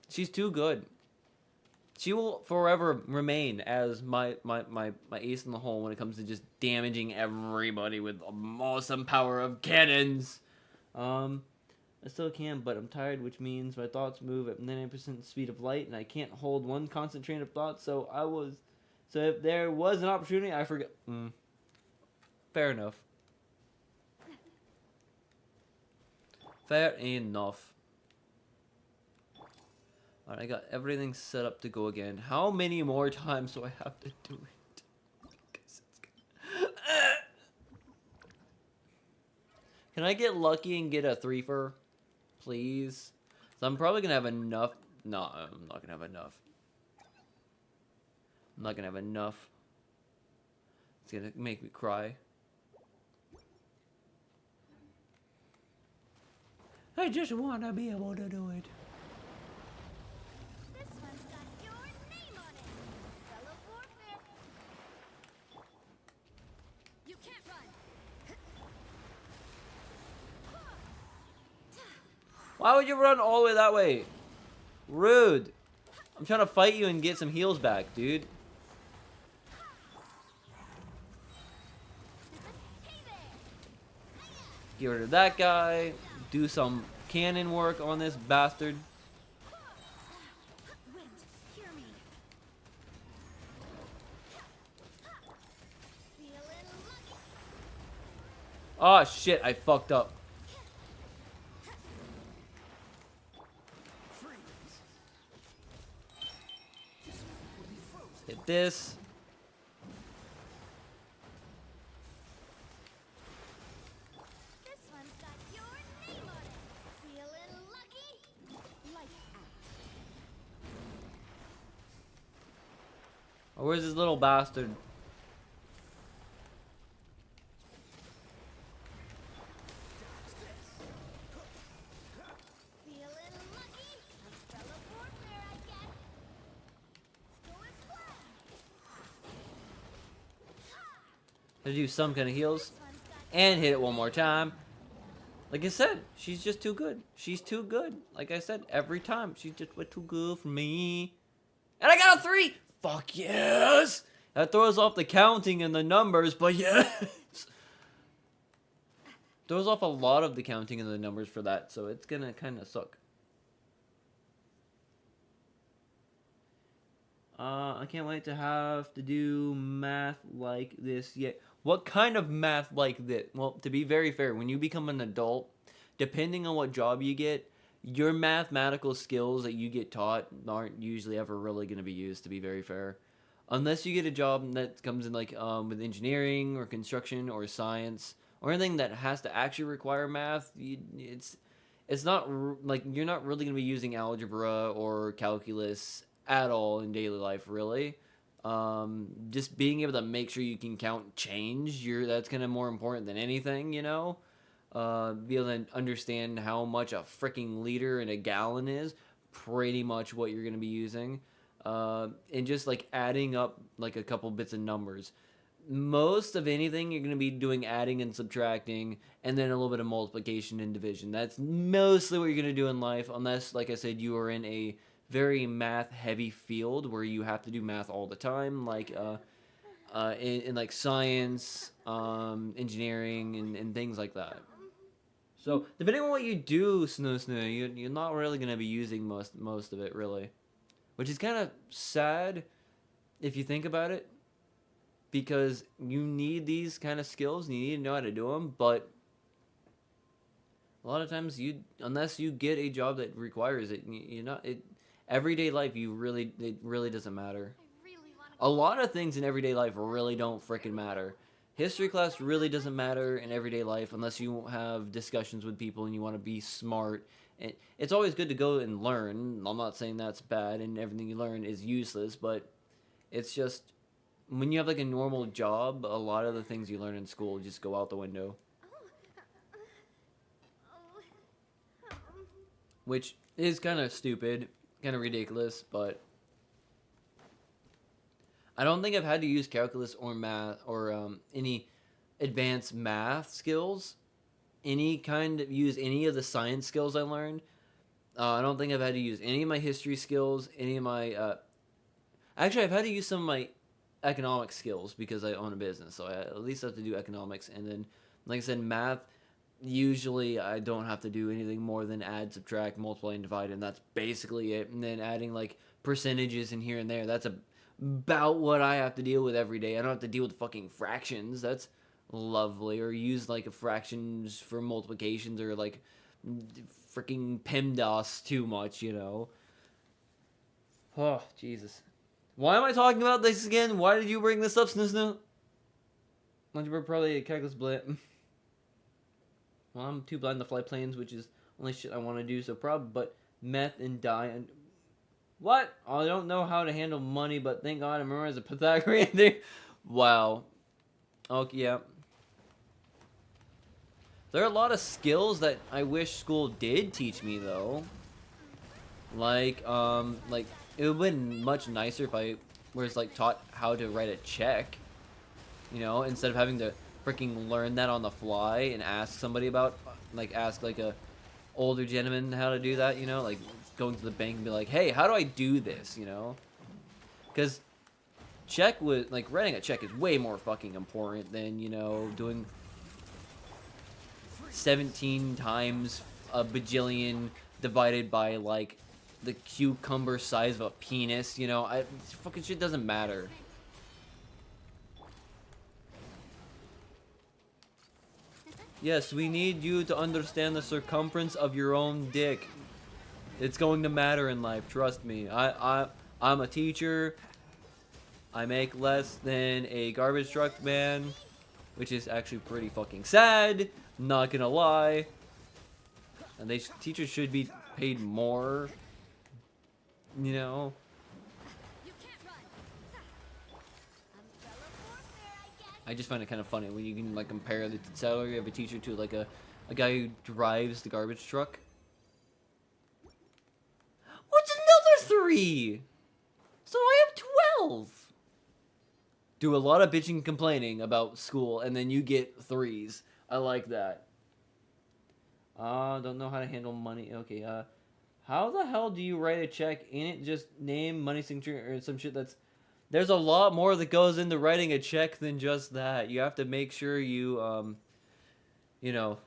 She's too good. She will forever remain as my ace in the hole when it comes to just damaging everybody with awesome power of cannons. I still can, but I'm tired, which means my thoughts move at 99% speed of light, and I can't hold one constant train of thought. So if there was an opportunity, I forget. Fair enough. Fair enough. Alright, I got everything set up to go again. How many more times do I have to do it? 'Cause Can I get lucky and get a threefer? Please? So I'm probably gonna have enough. No, I'm not gonna have enough. I'm not gonna have enough. It's gonna make me cry. I just wanna be able to do it. This one's got your name on it. Umbrella warfare. You can't run. Why would you run all the way that way? Rude. I'm trying to fight you and get some heals back, dude. Hey there. Get rid of that guy. Do some cannon work on this bastard. Wind, hear me. Feeling lucky? Oh shit, I fucked up. Freeze. This one will be frozen. Hit this. This one's got your name on it. Feeling lucky? Lights out. Oh, where's this little bastard? Dodge this. Feeling lucky? Umbrella warfare, I guess. Go as planned. To do some kind of heals. This one's got And hit it one more time. Like I said, she's just too good. She's too good. Like I said, every time. She's just way too good for me. And I got a 3! Fuck yes! That throws off the counting and the numbers, but yes! Throws off a lot of the counting and the numbers for that, so it's gonna kind of suck. I can't wait to have to do math like this yet. What kind of math like this? Well, to be very fair, when you become an adult, depending on what job you get, your mathematical skills that you get taught aren't usually ever really going to be used, to be very fair. Unless you get a job that comes in like with engineering or construction or science or anything that has to actually require math, it's not like you're not really going to be using algebra or calculus at all in daily life, really. Just being able to make sure you can count change, that's kind of more important than anything, you know. Be able to understand how much a freaking liter and a gallon is, pretty much what you're going to be using. And just like adding up like a couple bits of numbers. Most of anything you're going to be doing adding and subtracting, and then a little bit of multiplication and division. That's mostly what you're going to do in life, unless, like I said, you are in a very math heavy field where you have to do math all the time, like in like science, engineering, and things like that. So depending on what you do, you're not really going to be using most of it, really, which is kind of sad if you think about it, because you need these kind of skills and you need to know how to do them, but a lot of times unless you get a job that requires it, you're not it everyday life, it really doesn't matter. I really want to. A lot of things in everyday life really don't freaking matter. History class really doesn't matter in everyday life unless you have discussions with people and you want to be smart. And it's always good to go and learn. I'm not saying that's bad and everything you learn is useless, but it's just when you have like a normal job, a lot of the things you learn in school just go out the window, which is kind of stupid, kind of ridiculous, but I don't think I've had to use calculus or math or any advanced math skills, use any of the science skills I learned. I don't think I've had to use any of my history skills, any of my. Actually, I've had to use some of my economic skills because I own a business, so I at least have to do economics. And then, like I said, math. Usually, I don't have to do anything more than add, subtract, multiply, and divide, and that's basically it. And then adding like percentages in here and there. That's about what I have to deal with every day. I don't have to deal with fucking fractions. That's lovely. Or use like fractions for multiplications or like freaking PEMDAS too much, you know. Oh, Jesus. Why am I talking about this again? Why did you bring this up, Snoo? We're probably a calculus blit. Well, I'm too blind to fly planes, which is only shit I want to do, so probably, but meth and die and... What? I don't know how to handle money, but thank God I memorized a Pythagorean thing. Wow. Okay, yeah. There are a lot of skills that I wish school did teach me, though. Like, it would have been much nicer if I was, like, taught how to write a check. You know, instead of having to freaking learn that on the fly and ask somebody about, like, ask, like, a older gentleman how to do that, you know? Like, going to the bank and be like, hey, how do I do this, you know? Because writing a check is way more fucking important than, you know, doing 17 times a bajillion divided by, like, the cucumber size of a penis, you know? Fucking shit doesn't matter. Yes, we need you to understand the circumference of your own dick. It's going to matter in life, trust me. I'm a teacher. I make less than a garbage truck man, which is actually pretty fucking sad, not gonna lie. And teachers should be paid more, you know. You can't run. Umbrella warfare, I guess. I just find it kind of funny when you can like compare the salary of a teacher to like a guy who drives the garbage truck. What's another 3? So I have 12. Do a lot of bitching and complaining about school, and then you get 3s. I like that. Don't know how to handle money. Okay, how the hell do you write a check? Ain't it just name, money signature, or some shit that's... There's a lot more that goes into writing a check than just that. You have to make sure you, you know,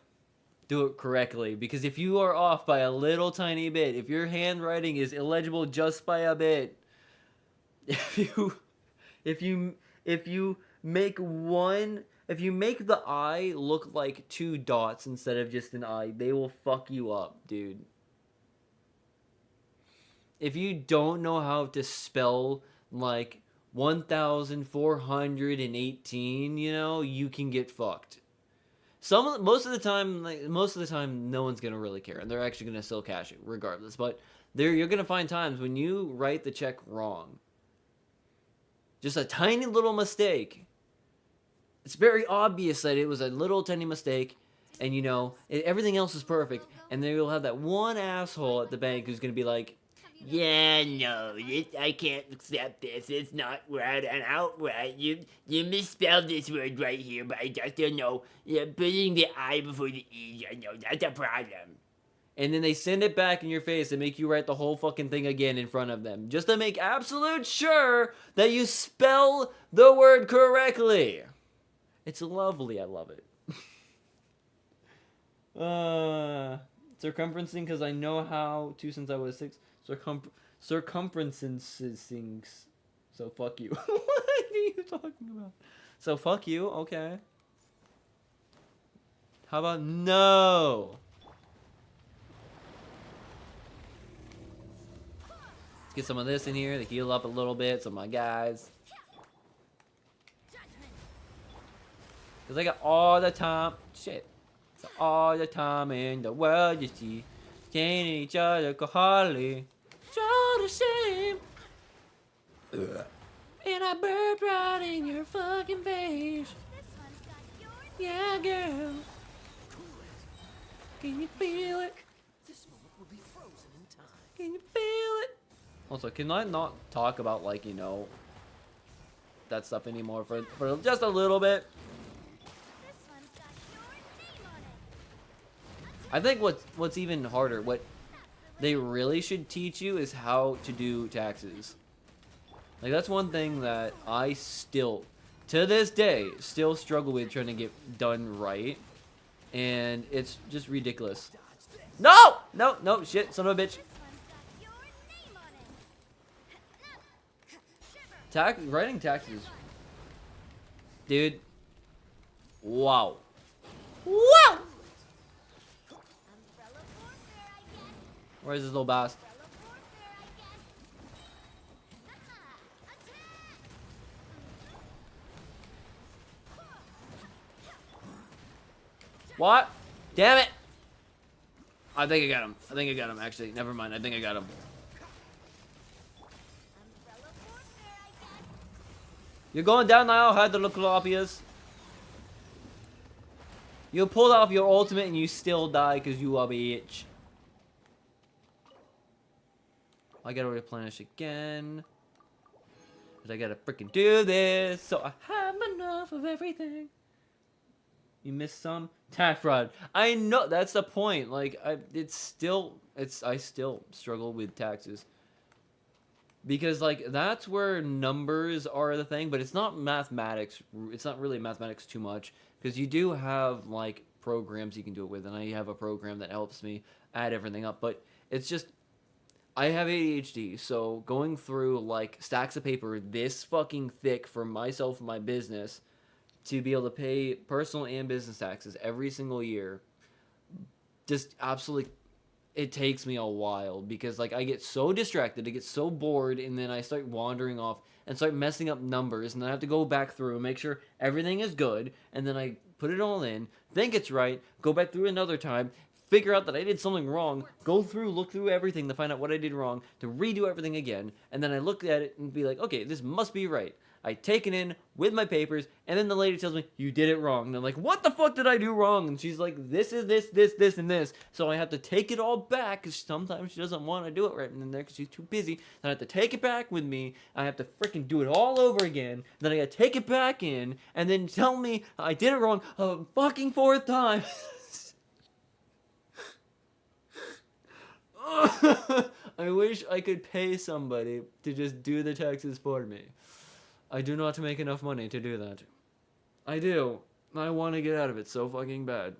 do it correctly. Because if you are off by a little tiny bit, if your handwriting is illegible just by a bit, if you make the I look like 2 dots instead of just an I, they will fuck you up, dude. If you don't know how to spell, like, 1,418, you know, you can get fucked. Most of the time, no one's gonna really care, and they're actually gonna still cash it regardless. But you're gonna find times when you write the check wrong, just a tiny little mistake. It's very obvious that it was a little tiny mistake, and everything else is perfect. And then you'll have that one asshole at the bank who's gonna be like, "Yeah, no, I can't accept this. It's not right and outright. You misspelled this word right here, but I just don't know. Yeah, putting the I before the E, I know that's a problem." And then they send it back in your face and make you write the whole fucking thing again in front of them, just to make absolute sure that you spell the word correctly. It's lovely. I love it. Circumferencing, because I know how to since I was 6. Circumferencing. So fuck you. What are you talking about? So fuck you. Okay. How about no? Let's get some of this in here to heal up a little bit. So my guys. Because I got all the time. Shit. So all the time in the world, you see. Seeing each other go hardly. Show the shame. And I burped right in your fucking face. This one's got your Yeah, girl. Cool it. Can you feel it? This moment will be frozen in time. Can you feel it? Also, can I not talk about, that stuff anymore for just a little bit? This one's got your name on it. I think what's even harder, what they really should teach you is how to do taxes. Like, that's one thing that I still, to this day, still struggle with trying to get done right. And it's just ridiculous. Dodge this. No! No, shit, son of a bitch. This one's got your name on it. Shiver. Writing taxes. Dude. Wow. Wow! Umbrella warfare, I guess. Where's this little boss? Umbrella warfare, I guess. Haha. Attack. What? Damn it! I think I got him. Actually. Never mind. I think I got him. Umbrella warfare, I guess. You're going down now, Hydroclopius. You pulled off your ultimate and you still die because you are a bitch. I gotta replenish again. Cause I gotta freaking do this. So I have enough of everything. You missed some tax fraud. I know that's the point. Like I still struggle with taxes. Because that's where numbers are the thing, but it's not mathematics. It's not really mathematics too much because you do have programs you can do it with, and I have a program that helps me add everything up. But it's just I have ADHD, so going through stacks of paper this fucking thick for myself and my business to be able to pay personal and business taxes every single year, just absolutely, it takes me a while because I get so distracted, I get so bored, and then I start wandering off and start messing up numbers, and then I have to go back through and make sure everything is good, and then I put it all in, think it's right, go back through another time, figure out that I did something wrong, look through everything to find out what I did wrong, to redo everything again, and then I look at it and be like, okay, this must be right. I take it in with my papers, and then the lady tells me, you did it wrong. And I'm like, what the fuck did I do wrong? And she's like, this is this, and this. So I have to take it all back, because sometimes she doesn't want to do it right in there, because she's too busy. Then I have to take it back with me. I have to freaking do it all over again. Then I gotta take it back in, and then tell me I did it wrong a fucking 4th time. I wish I could pay somebody to just do the taxes for me. I do not make enough money to do that. I do. I want to get out of it so fucking bad.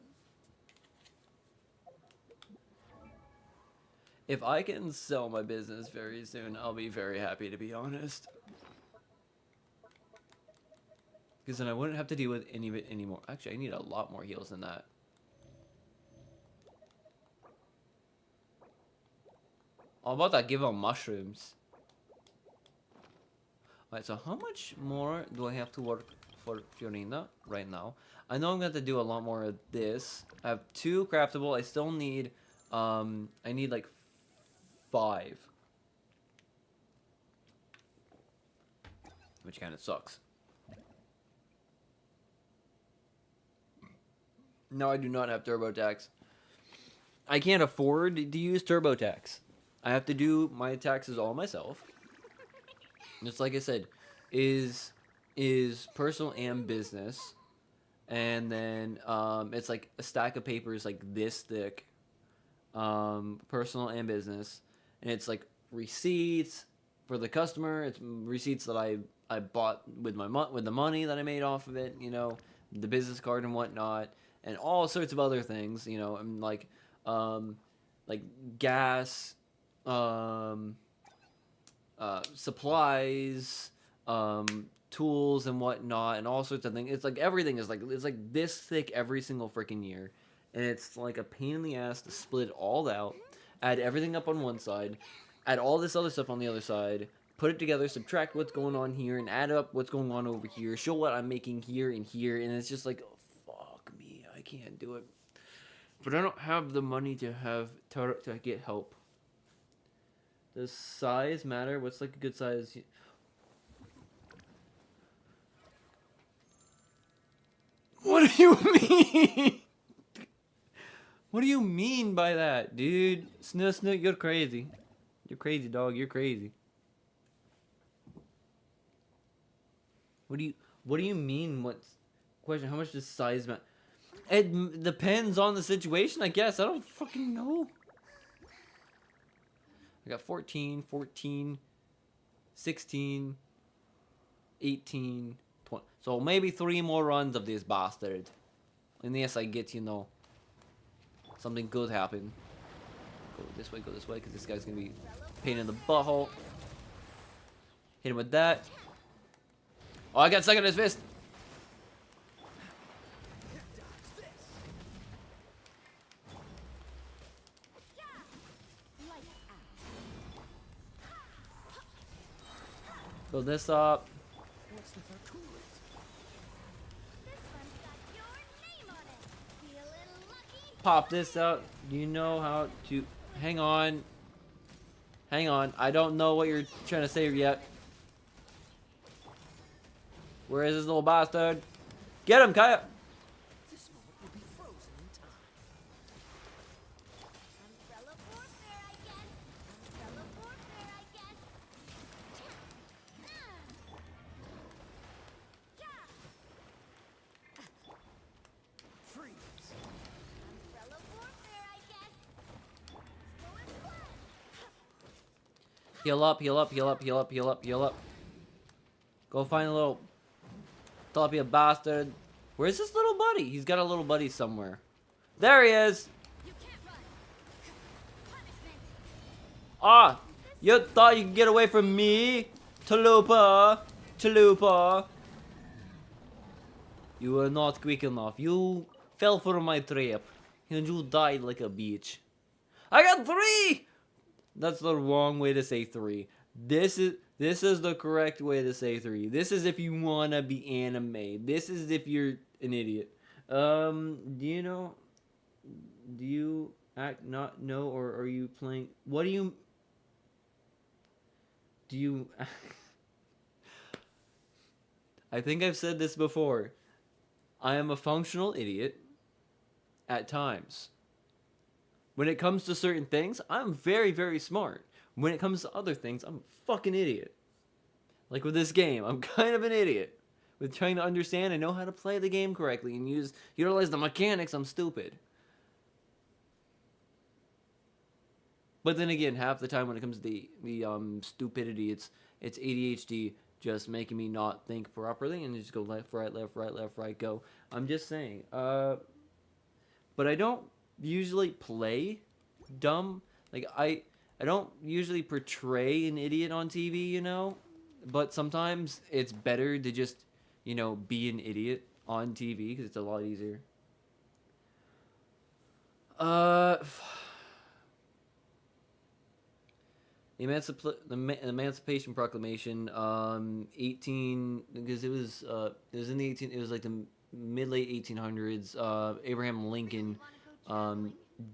If I can sell my business very soon, I'll be very happy, to be honest. Because then I wouldn't have to deal with any of it anymore. Actually, I need a lot more heals than that. How about I give them mushrooms? Alright, so how much more do I have to work for Fiorina right now. I know I'm going to do a lot more of this. I have 2 craftable. I still need, I need like 5. Which kind of sucks. No, I do not have TurboTax. I can't afford to use TurboTax. I have to do my taxes all myself. Just like I said, is personal and business. And then it's like a stack of papers like this thick. Personal and business. And it's like receipts for the customer. It's receipts that I bought with with the money that I made off of it, you know, the business card and whatnot, and all sorts of other things, you know, and like gas, supplies, tools and whatnot, and all sorts of things. It's like everything is like it's like this thick every single freaking year, and it's like a pain in the ass to split it all out, add everything up on one side, add all this other stuff on the other side, put it together, subtract what's going on here, and add up what's going on over here, show what I'm making here and here, and it's just like, oh, fuck me, I can't do it. But I don't have the money to get help. Does size matter? What's like a good size? What do you mean? What do you mean by that, dude? Snoot, you're crazy. You're crazy, dog. You're crazy. What do you mean? What's question? How much does size matter? It depends on the situation, I guess. I don't fucking know. I got 14, 14, 16, 18, 20. So maybe 3 more runs of this bastard. Unless I get, you know, something good happen. Go this way, because this guy's going to be a pain in the butthole. Hit him with that. Oh, I got stuck in his fist. Build this up. What's the coolant? This one's got your name on it. Feeling lucky? Pop this out. Do you know how to... Hang on. Hang on. I don't know what you're trying to say yet. Where is this little bastard? Get him, Kaya! This moment will be frozen in time. Umbrella warfare, I guess. Umbrella warfare, I guess. Freeze. Umbrella warfare, I guess. Going flat. Heal up, heal up, heal up, heal up, heal up, heal up. Go find a little... Tilapia bastard. Where's this little buddy? He's got a little buddy somewhere. There he is! You can't run. Punishment. Ah! You thought you could get away from me? Chalupa! Chalupa! You were not quick enough. You fell for my trap. And you died like a bitch. I got 3! That's the wrong way to say 3. This is the correct way to say 3. This is if you wanna be anime. This is if you're an idiot. Do you know? Do you act not know, or are you playing? What do you? Do you? I think I've said this before. I am a functional idiot. At times. When it comes to certain things, I'm very, very smart. When it comes to other things, I'm a fucking idiot. Like with this game, I'm kind of an idiot. With trying to understand and know how to play the game correctly and utilize the mechanics, I'm stupid. But then again, half the time when it comes to the stupidity, it's ADHD just making me not think properly and just go left, right, left, right, left, right, go. I'm just saying. But I don't usually play dumb. Like I don't usually portray an idiot on TV, you know? But sometimes it's better to just, you know, be an idiot on TV because it's a lot easier. Emancipation Proclamation, 18, because it was in the 18, it was like the mid late 1800s. Abraham Lincoln, um,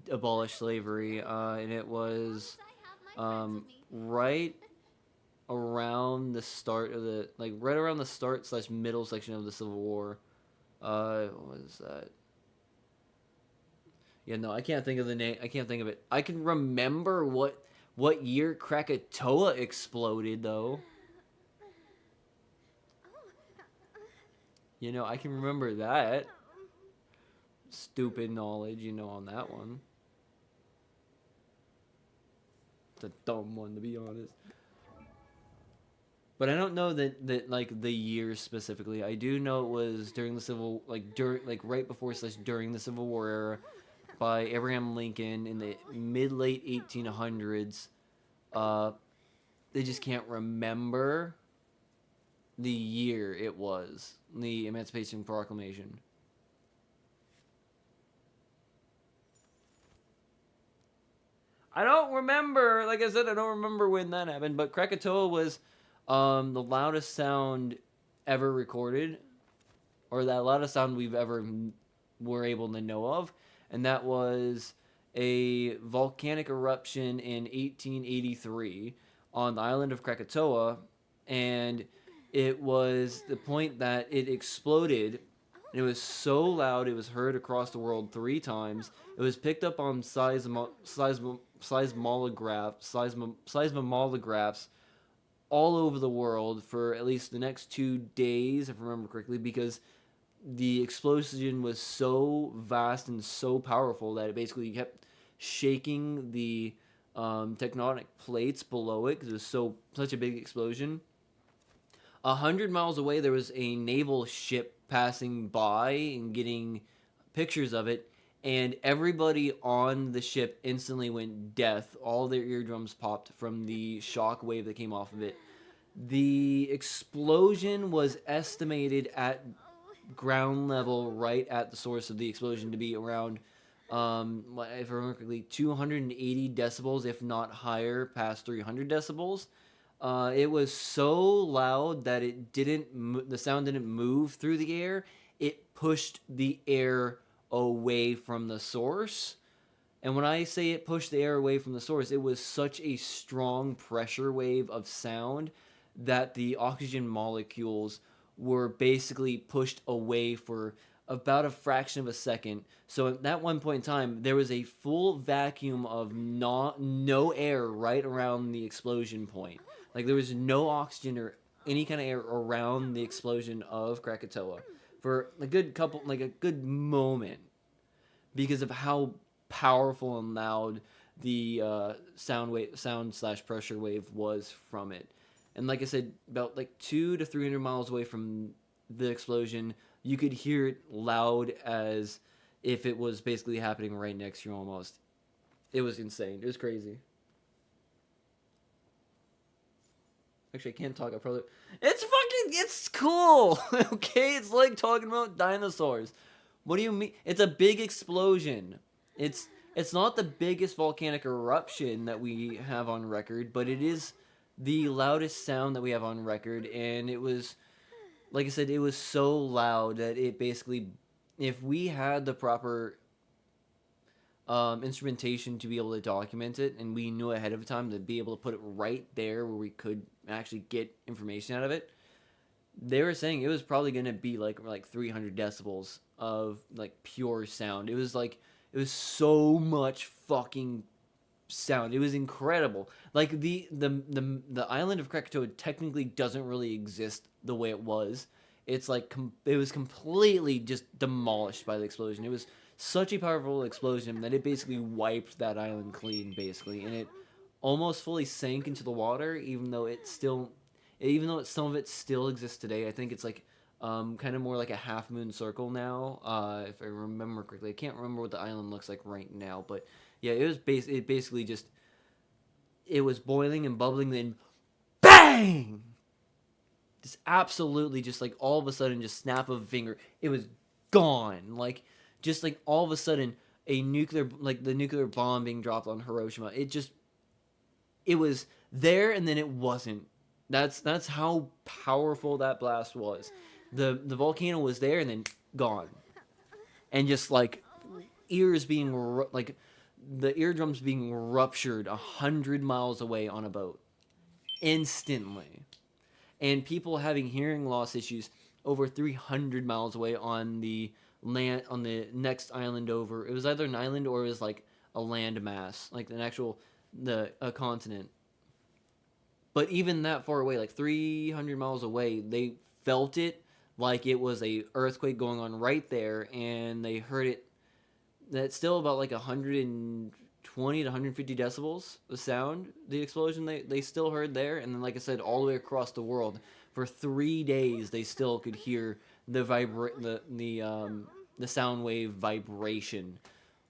abolished slavery, and it was I have my friends with me. right around the start of the right around the start slash middle section of the Civil War. What was that? Yeah, no, I can't think of the name. I can't think of it. I can remember what year Krakatoa exploded though. You know, I can remember that. Stupid knowledge, on that one. It's a dumb one to be honest. But I don't know that like the year specifically. I do know it was during the during right before slash during the Civil War era by Abraham Lincoln in the mid late 1800s. Uh, they just can't remember the year it was the Emancipation Proclamation. I don't remember. Like I said, I don't remember when that happened. But Krakatoa was the loudest sound ever recorded, or that loudest sound we've ever were able to know of, and that was a volcanic eruption in 1883 on the island of Krakatoa, and it was the point that it exploded. And it was so loud it was heard across the world 3 times. It was picked up on seismographs all over the world for at least the next 2 days, if I remember correctly, because the explosion was so vast and so powerful that it basically kept shaking the tectonic plates below it because it was such a big explosion. 100 miles away, there was a naval ship passing by and getting pictures of it, and everybody on the ship instantly went deaf. All their eardrums popped from the shock wave that came off of it. The explosion was estimated at ground level, right at the source of the explosion, to be around, if I remember correctly, 280 decibels, if not higher, past 300 decibels. It was so loud that the sound didn't move through the air. It pushed the air away from the source. And when I say it pushed the air away from the source, it was such a strong pressure wave of sound that the oxygen molecules were basically pushed away for about a fraction of a second. So at that one point in time, there was a full vacuum of no air right around the explosion point. Like there was no oxygen or any kind of air around the explosion of Krakatoa for a good moment, because of how powerful and loud the sound slash pressure wave was from it. And like I said, about 200 to 300 miles away from the explosion, you could hear it loud as if it was basically happening right next to you almost. It was insane. It was crazy. Actually, I can't talk. It's cool. Okay, it's like talking about dinosaurs. What do you mean? It's a big explosion. It's not the biggest volcanic eruption that we have on record, but it is the loudest sound that we have on record, and it was, like I said, it was so loud that it basically, if we had the proper instrumentation to be able to document it, and we knew ahead of time to be able to put it right there where we could actually get information out of it, they were saying it was probably going to be like 300 decibels of pure sound. It was so much fucking sound. It was incredible. Like the island of Krakatoa technically doesn't really exist the way it was. It's it was completely just demolished by the explosion. It was such a powerful explosion that it basically wiped that island clean, basically, and it almost fully sank into the water, even though some of it still exists today. I think it's kind of more like a half moon circle now, if I remember correctly. I can't remember what the island looks like right now, but yeah, it basically just, it was boiling and bubbling, then bang! Just absolutely, just all of a sudden, just snap of a finger, it was gone. Just all of a sudden, the nuclear bomb being dropped on Hiroshima. It was there, and then it wasn't. That's how powerful that blast was. The volcano was there and then gone, and just like ears being like the eardrums being ruptured 100 miles away on a boat instantly, and people having hearing loss issues over 300 miles away on the land on the next island over. It was either an island or it was like a land mass, like an actual a continent. But even that far away, like 300 miles away, they felt it like it was a earthquake going on right there, and they heard it. That's still about like 120 to 150 decibels, the sound, the explosion they still heard there. And then, like I said, all the way across the world, for 3 days, they still could hear the the sound wave vibration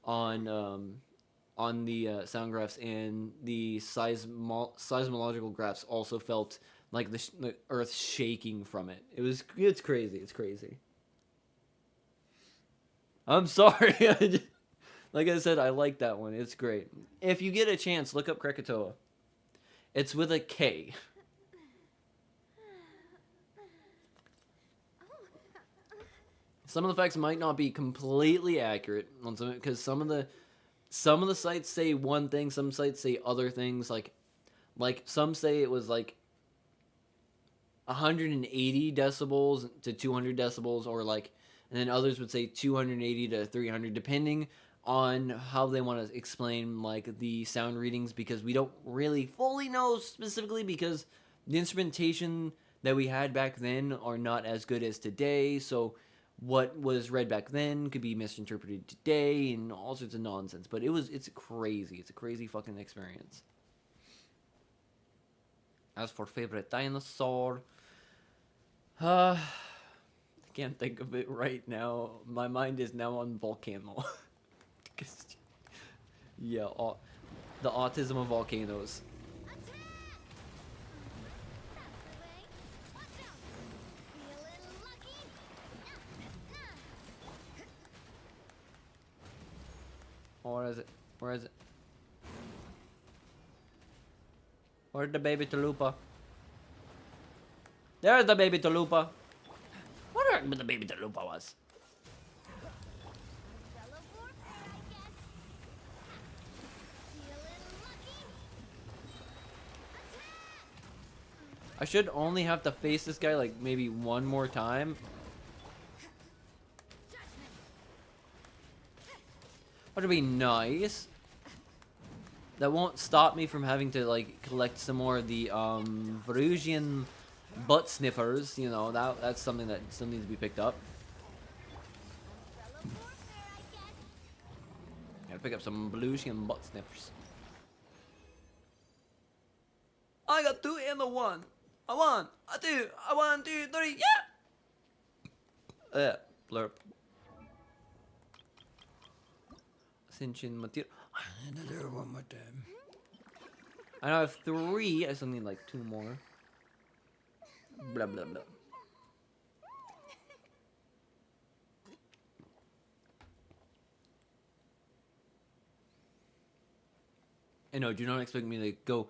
on the sound graphs, and the seismological graphs also felt like the earth shaking from it. It's crazy. It's crazy. I'm sorry. Like I said, I like that one. It's great. If you get a chance, look up Krakatoa. It's with a K. Some of the facts might not be completely accurate on some, because some of the sites say one thing, some sites say other things. Like some say it was like 180 decibels to 200 decibels, or like, and then others would say 280 to 300, depending on how they want to explain like the sound readings, because we don't really fully know specifically, because the instrumentation that we had back then are not as good as today. So what was read back then could be misinterpreted today and all sorts of nonsense. But it's crazy. It's a crazy fucking experience. As for favorite dinosaur, I can't think of it right now. My mind is now on volcano. Yeah, the autism of volcanoes. Oh, where is it? Where is it? Where's the baby Talupa? There's the baby Talupa. Where the baby Talupa was? I should only have to face this guy like maybe one more time. That'd be nice. That won't stop me from having to like collect some more of the Verusian butt sniffers. You know, that's something that still needs to be picked up. Gotta pick up some Verusian butt sniffers. I got 2 and a 1. A 1, a 2, a 1, 2, 3, yeah! Blurp. Ascension material. Another one more time. I now have 3. I still need like 2 more. Blah blah blah. And no, do not expect me to go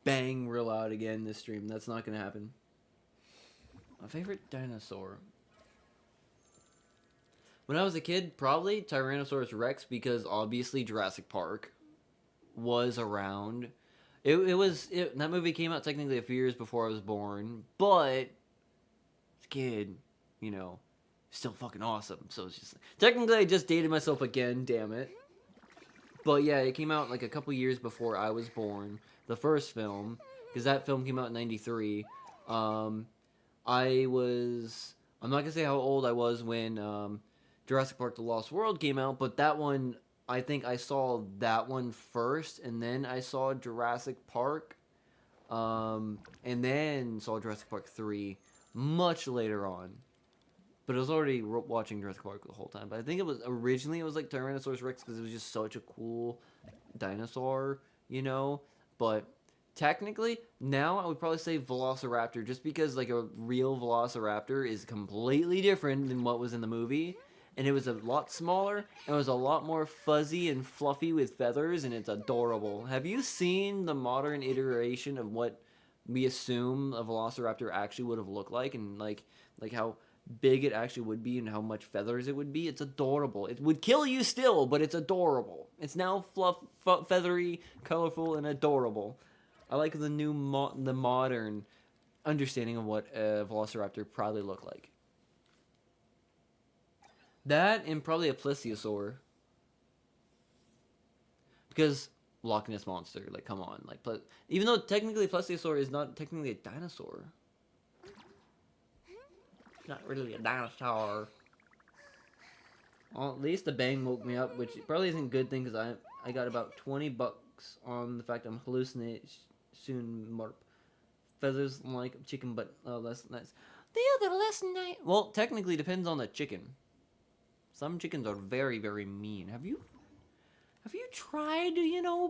bang real loud again this stream. That's not gonna happen. My favorite dinosaur. When I was a kid, probably Tyrannosaurus Rex, because obviously Jurassic Park was around. That movie came out technically a few years before I was born, but as a kid, you know, still fucking awesome. So it's just technically I just dated myself again, damn it. But yeah, it came out like a couple years before I was born. The first film, because that film came out in '93. I'm not gonna say how old I was when Jurassic Park: The Lost World came out, but that one, I think I saw that one first, and then I saw Jurassic Park, and then saw Jurassic Park 3 much later on. But I was already watching Jurassic Park the whole time. But I think originally it was like Tyrannosaurus Rex, because it was just such a cool dinosaur, you know? But technically, now I would probably say Velociraptor, just because like a real Velociraptor is completely different than what was in the movie. and it was a lot smaller, and it was a lot more fuzzy and fluffy with feathers, and it's adorable. Have you seen the modern iteration of what we assume a velociraptor actually would have looked like, and like how big it actually would be and how much feathers it would be? It's adorable. It would kill you still, but it's adorable. It's now feathery, colorful, and adorable. I like the new the modern understanding of what a velociraptor probably looked like. That and probably a plesiosaur. Because Loch Ness monster, like, come on, like, even though technically plesiosaur is not technically a dinosaur. It's not really a dinosaur. Well, at least the bang woke me up, which probably isn't a good thing because I got about $20 on the fact I'm hallucinating soon. More feathers like chicken, but less nice. The other less nice. Well, technically depends on the chicken. Some chickens are very, very mean. Have you tried,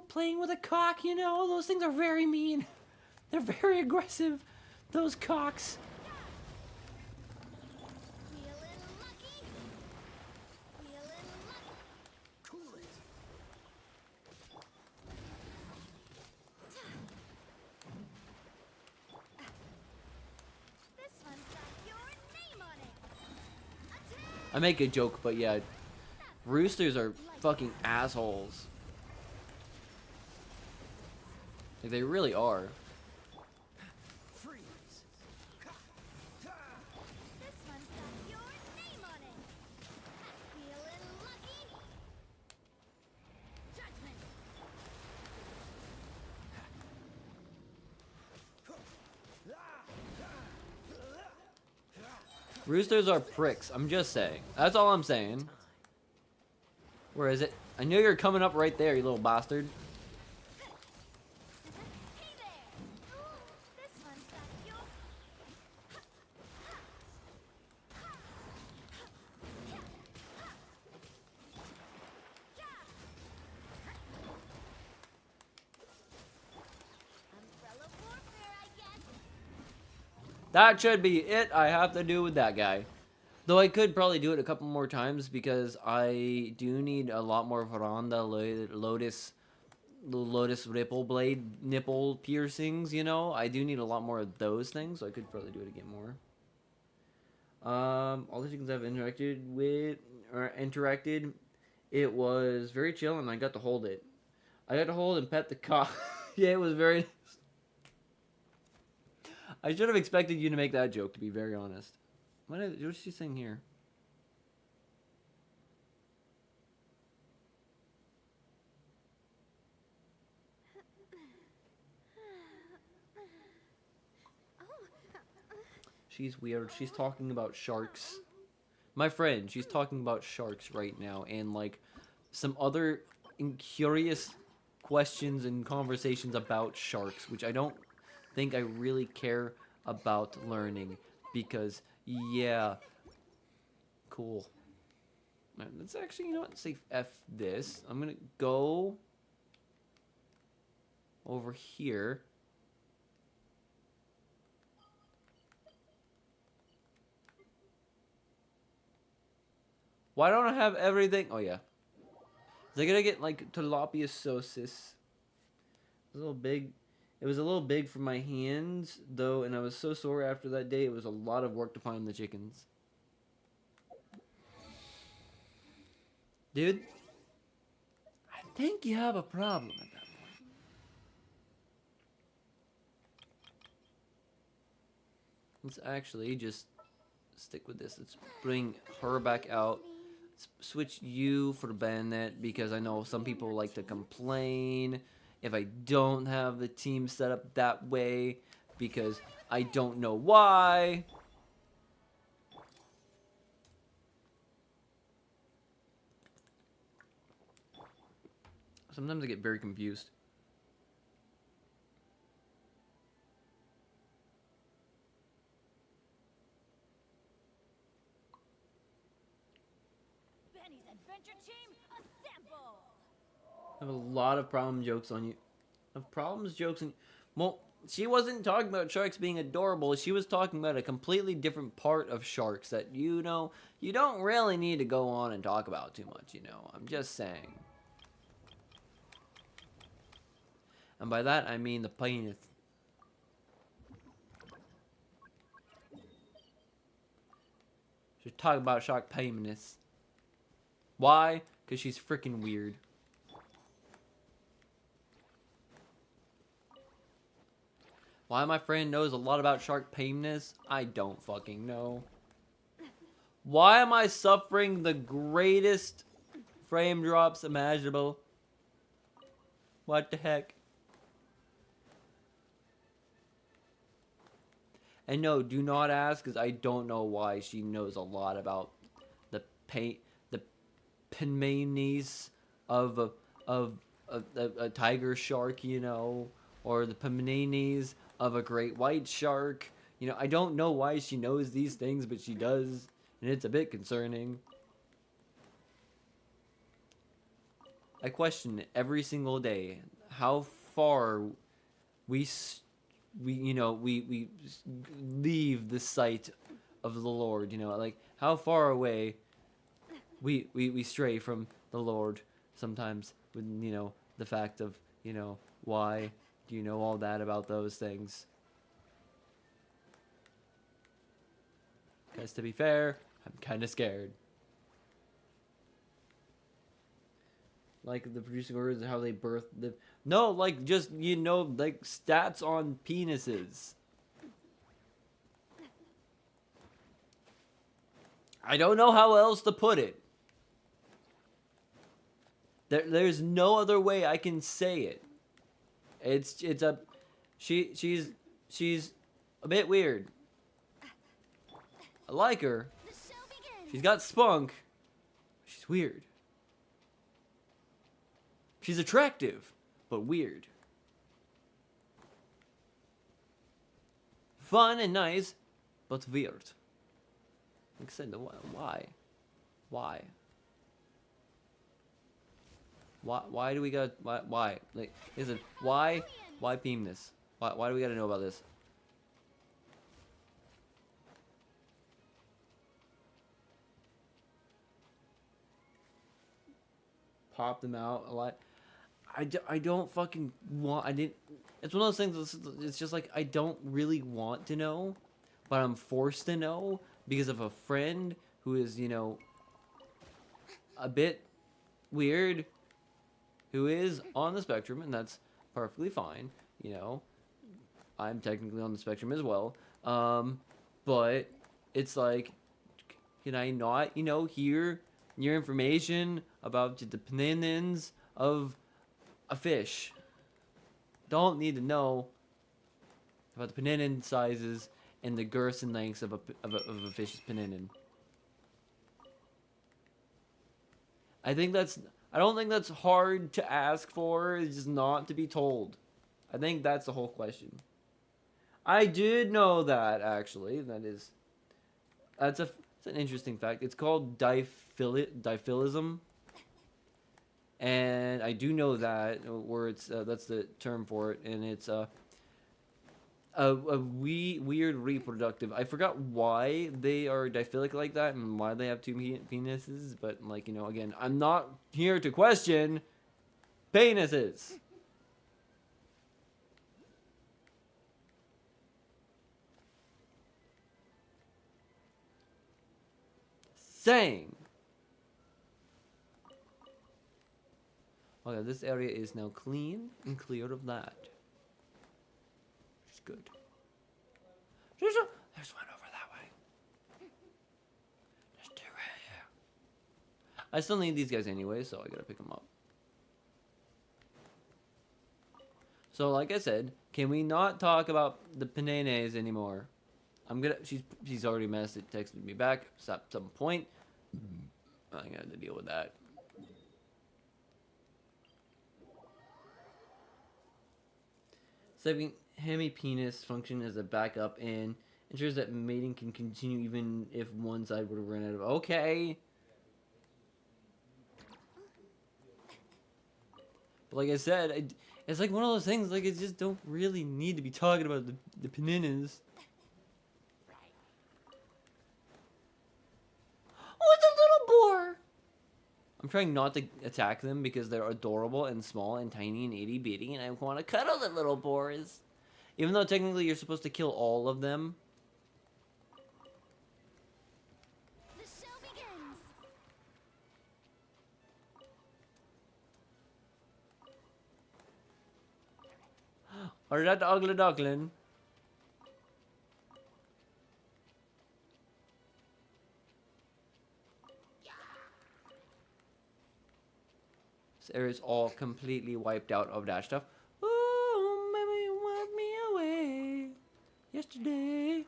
playing with a cock? Those things are very mean. They're very aggressive. Those cocks. Feeling lucky. Feeling lucky. Cool it. This one's got your name on it. Attack! I make a joke, but yeah, roosters are fucking assholes. Like, they really are. Freeze. This one's got your name on it. Feeling lucky. Judgment. Roosters are pricks. I'm just saying. That's all I'm saying. Where is it? I knew you were coming up right there, you little bastard. Hey there. Ooh, this one's got your. Umbrella warfare, I guess. That should be it I have to do with that guy. Though I could probably do it a couple more times because I do need a lot more Veranda Lotus Ripple Blade nipple piercings, I do need a lot more of those things, so I could probably do it again more. All the chickens I've interacted, it was very chill, and I got to hold it. I got to hold and pet the cock. Yeah, it was very. I should have expected you to make that joke, to be very honest. What's she saying here? She's weird. She's talking about sharks. My friend, she's talking about sharks right now, and like some other curious questions and conversations about sharks, which I don't think I really care about learning because, yeah, cool. Alright, let's actually, say F this. I'm gonna go over here. Why don't I have everything? Oh, yeah. Is I gonna get, like, tilapiososis? It was a little big. It was a little big for my hands, though, and I was so sore after that day. It was a lot of work to find the chickens. Dude, I think you have a problem at that point. Let's actually just stick with this. Let's bring her back out. Let's switch you for Bandit because I know some people like to complain if I don't have the team set up that way because I don't know why. Sometimes I get very confused. Benny's adventure team, assemble! I have a lot of problem jokes on you. Of problems, jokes, and well, she wasn't talking about sharks being adorable. She was talking about a completely different part of sharks that, you know, you don't really need to go on and talk about too much, you know. I'm just saying. And by that, I mean the penis. She's talking about shark penis. Why? Because she's freaking weird. Why my friend knows a lot about shark penis, I don't fucking know. Why am I suffering the greatest frame drops imaginable? What the heck? And no, do not ask, because I don't know why she knows a lot about the penis of a tiger shark, you know, or the penis of a great white shark. You know, I don't know why she knows these things, but she does, and it's a bit concerning. I question it every single day how far we leave the sight of the Lord, you know, like how far away we stray from the Lord sometimes with, you know, the fact of, you know, why do you know all that about those things? Because to be fair, I'm kind of scared. Like the producing orders and how they birth the... No, like just, you know, like stats on penises. I don't know how else to put it. There's no other way I can say it. It's a... She's a bit weird. I like her. The show begins. She's got spunk. She's weird. She's attractive, but weird. Fun and nice, but weird. Like I said, why? Why? Why do we got why? Like, is it why penis? Why do we gotta know about this? Pop them out a lot. I don't fucking want. I didn't. It's one of those things. It's just like I don't really want to know, but I'm forced to know because of a friend who is, you know, a bit weird, who is on the spectrum, and that's perfectly fine. You know, I'm technically on the spectrum as well. But it's like, can I not, you know, hear your information about the penins of a fish? Don't need to know about the peninin sizes and the girths and lengths of a fish's peninin. I don't think that's hard to ask for. It's just not to be told. I think that's the whole question. I did know that, actually. It's an interesting fact. It's called diphilism. And I do know that, where it's that's the term for it, and it's a weird reproductive. I forgot why they are diphilic like that and why they have two penises, but like, you know, again, I'm not here to question penises. Saying. Okay, this area is now clean and cleared of that. Which is good. There's one over that way. There's two right here. I still need these guys anyway, so I gotta pick them up. So, like I said, can we not talk about the penenes anymore? She's already texted me back at some point. I'm gonna have to deal with that. Saving hemipenis function as a backup and ensures that mating can continue even if one side would have run out of... Okay. But like I said, It's like one of those things, like, it just don't really need to be talking about the paninas. Oh, it's a little boar! I'm trying not to attack them because they're adorable and small and tiny and itty bitty, and I want to cuddle the little boars. Even though technically you're supposed to kill all of them. The show begins. Or that ugly duckling. This area is all completely wiped out of that stuff. Oh, maybe you walked me away yesterday.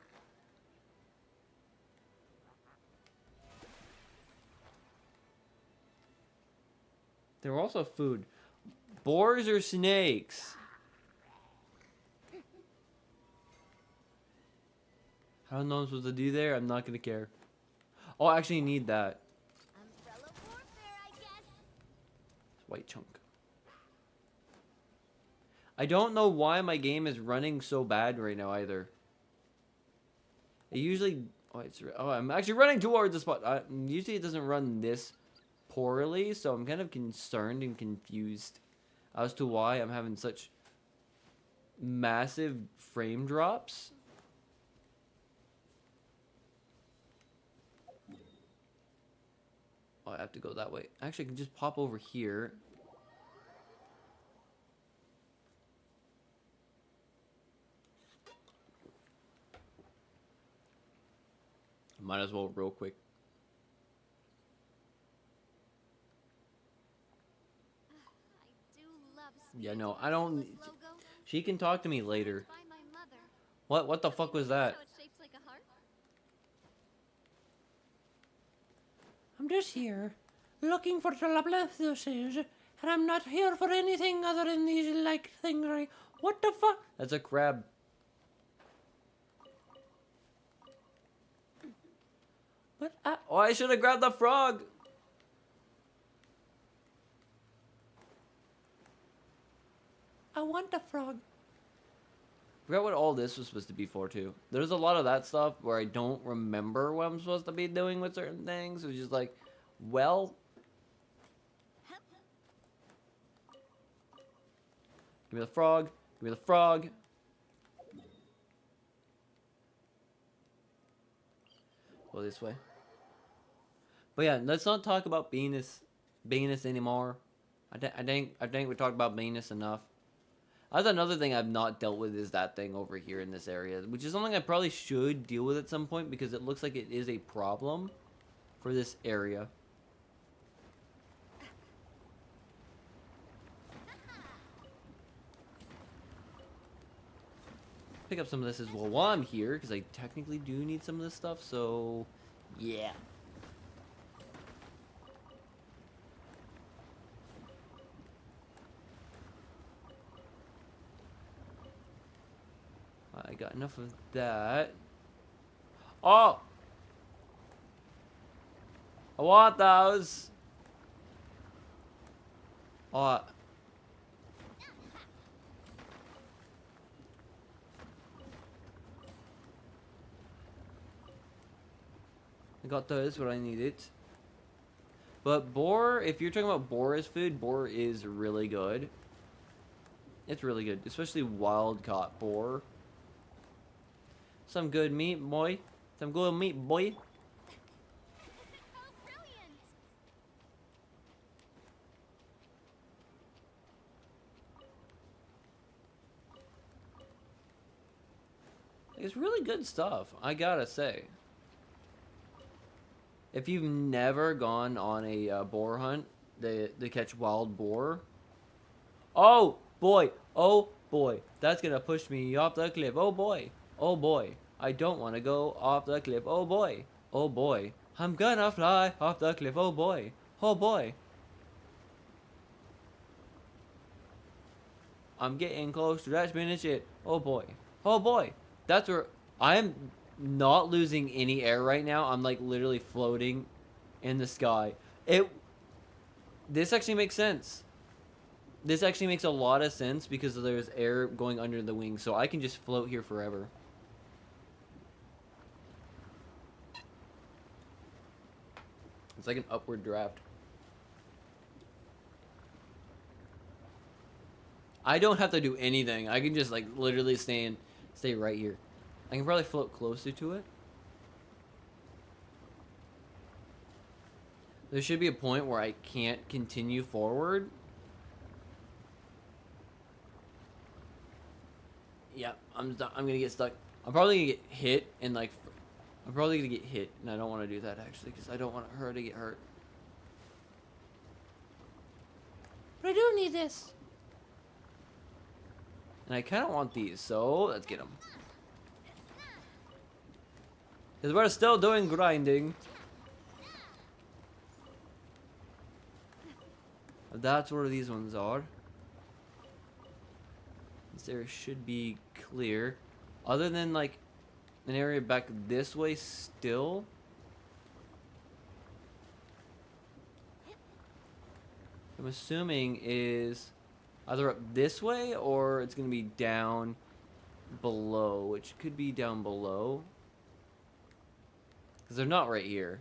There were also food. Boars or snakes? I don't know what I'm supposed to do there. I'm not gonna care. Oh, I actually need that. Umbrella warfare, I guess. White chunk. I don't know why my game is running so bad right now either. It usually... Oh, I'm actually running towards the spot. Usually it doesn't run this poorly, so I'm kind of concerned and confused as to why I'm having such massive frame drops. Oh, I have to go that way. Actually, I can just pop over here. Might as well real quick. I do love Yeah, no, I don't... Logo. She can talk to me later. By my mother. What the fuck was that? How it's shaped like a heart? I'm just here, looking for the Laplaces, and I'm not here for anything other than these, like, things, right? What the fuck? That's a crab. But, Oh, I should have grabbed the frog. I want the frog. Forgot what all this was supposed to be for too. There's a lot of that stuff where I don't remember what I'm supposed to be doing with certain things. It was just like, well, give me the frog. Give me the frog. Go this way. But yeah, let's not talk about Venus anymore. I think we talked about Venus enough. That's another thing I've not dealt with is that thing over here in this area, which is something I probably should deal with at some point because it looks like it is a problem for this area. Pick up some of this as well while I'm here because I technically do need some of this stuff, so yeah. I got enough of that. Oh! I want those! Oh. I got those, what I needed. But boar, if you're talking about boar as food, boar is really good. It's really good, especially wild caught boar. Some good meat, boy. Some good meat, boy. Oh, brilliant! It's really good stuff, I gotta say. If you've never gone on a boar hunt, they catch wild boar. Oh boy, that's gonna push me off the cliff. Oh boy, I don't want to go off the cliff. Oh boy, I'm gonna fly off the cliff. Oh boy, I'm getting close to that spinning shit. Oh boy, that's where I'm not losing any air right now. I'm like literally floating in the sky. This actually makes sense. This actually makes a lot of sense because there's air going under the wings, so I can just float here forever. It's like an upward draft. I don't have to do anything. I can just like literally stay right here. I can probably float closer to it. There should be a point where I can't continue forward. Yeah, I'm gonna get stuck. I'm probably gonna get hit and like, I'm probably gonna get hit, and I don't want to do that actually because I don't want her to get hurt. But I do need this. And I kind of want these, so let's get them. Because we're still doing grinding. That's where these ones are. This area should be clear. Other than like an area back this way still. I'm assuming is either up this way or it's going to be down below, which could be down below. Because they're not right here.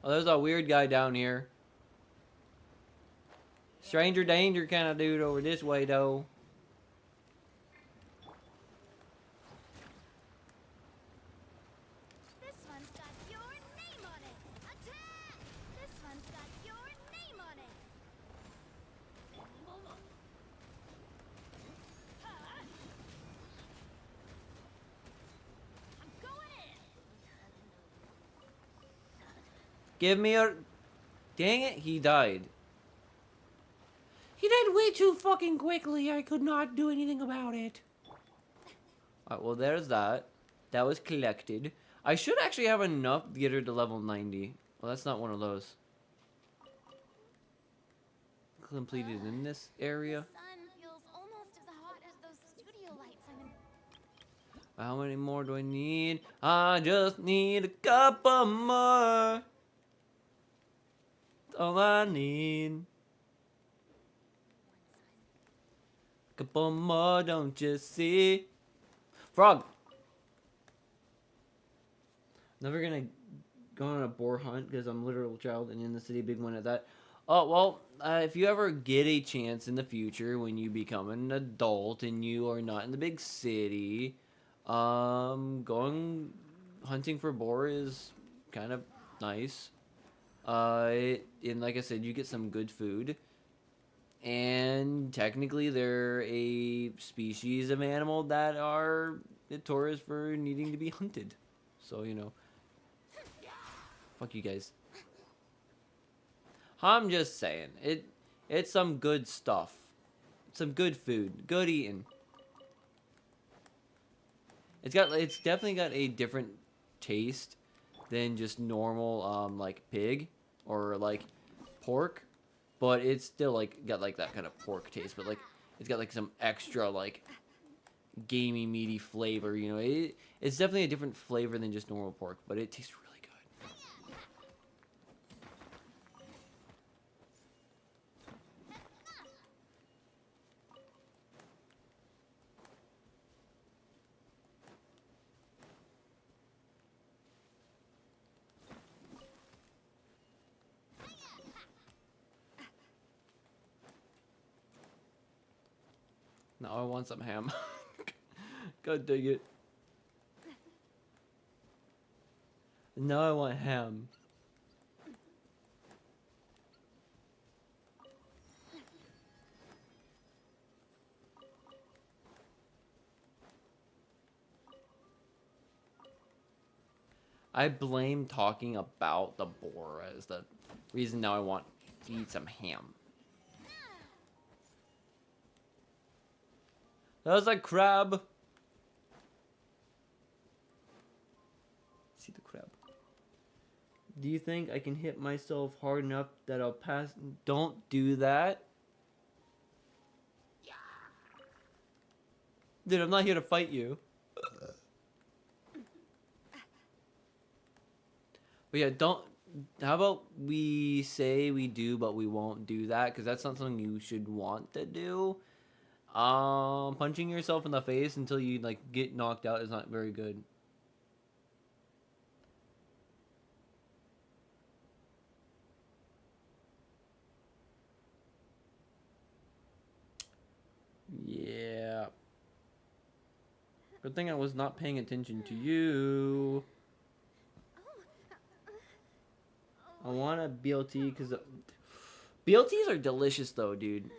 Oh, there's a weird guy down here. Stranger danger kind of dude over this way, though. This one's got your name on it. Attack! This one's got your name on it. I'm going in. Give me a... Dang it, he died. He died way too fucking quickly. I could not do anything about it. Alright, well, there's that. That was collected. I should actually have enough to get her to level 90. Well, that's not one of those. Completed in this area. The sun feels almost as hot as those studio lights I'm in. How many more do I need? I just need a couple more. That's all I need. Couple more, don't you see? Frog! Never gonna go on a boar hunt because I'm a literal child and in the city, big one at that. Oh, well, if you ever get a chance in the future when you become an adult and you are not in the big city, going hunting for boar is kind of nice. And like I said, you get some good food. And technically, they're a species of animal that are notorious for needing to be hunted. So, you know. Fuck you guys. I'm just saying. It's some good stuff. Some good food. Good eating. It's definitely got a different taste than just normal, like, pig or, like, pork. But it's still, like, got, like, that kind of pork taste. But, like, it's got, like, some extra, like, gamey, meaty flavor, you know. It's definitely a different flavor than just normal pork. But it tastes really good. Now I want some ham. God dang it. Now I want ham. I blame talking about the boar as the reason now I want to eat some ham. That was a crab. See the crab. Do you think I can hit myself hard enough that I'll pass? Don't do that. Dude, I'm not here to fight you. But yeah, don't. How about we say we do, but we won't do that because that's not something you should want to do. Punching yourself in the face until you like get knocked out is not very good. Yeah. Good thing I was not paying attention to you. I want a BLT because BLTs are delicious though, dude.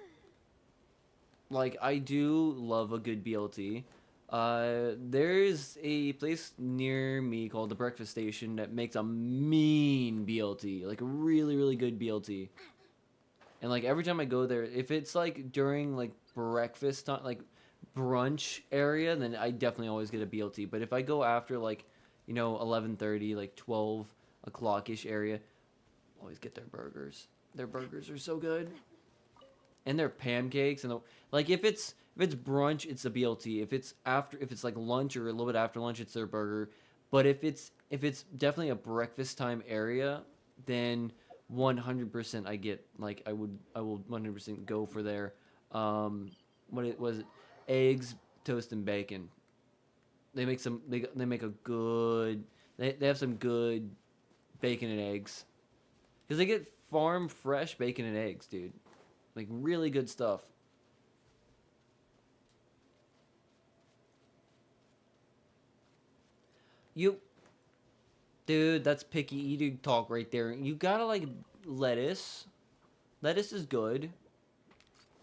Like I do love a good BLT. There's a place near me called the Breakfast Station that makes a mean BLT, like a really really good BLT. And like every time I go there, if it's like during like breakfast time, like brunch area, then I definitely always get a BLT. But if I go after like, 11:30, like 12 o'clock ish area, always get their burgers. Their burgers are so good, and their pancakes and like if it's brunch, it's a BLT. If it's like lunch or a little bit after lunch, it's their burger. But if it's definitely a breakfast time area, then 100% I get like I will 100% go for their what it was, eggs, toast, and bacon. They make a good they have some good bacon and eggs because they get farm fresh bacon and eggs, dude. Like really good stuff. You, dude, that's picky eating talk right there. You gotta like lettuce. Lettuce is good.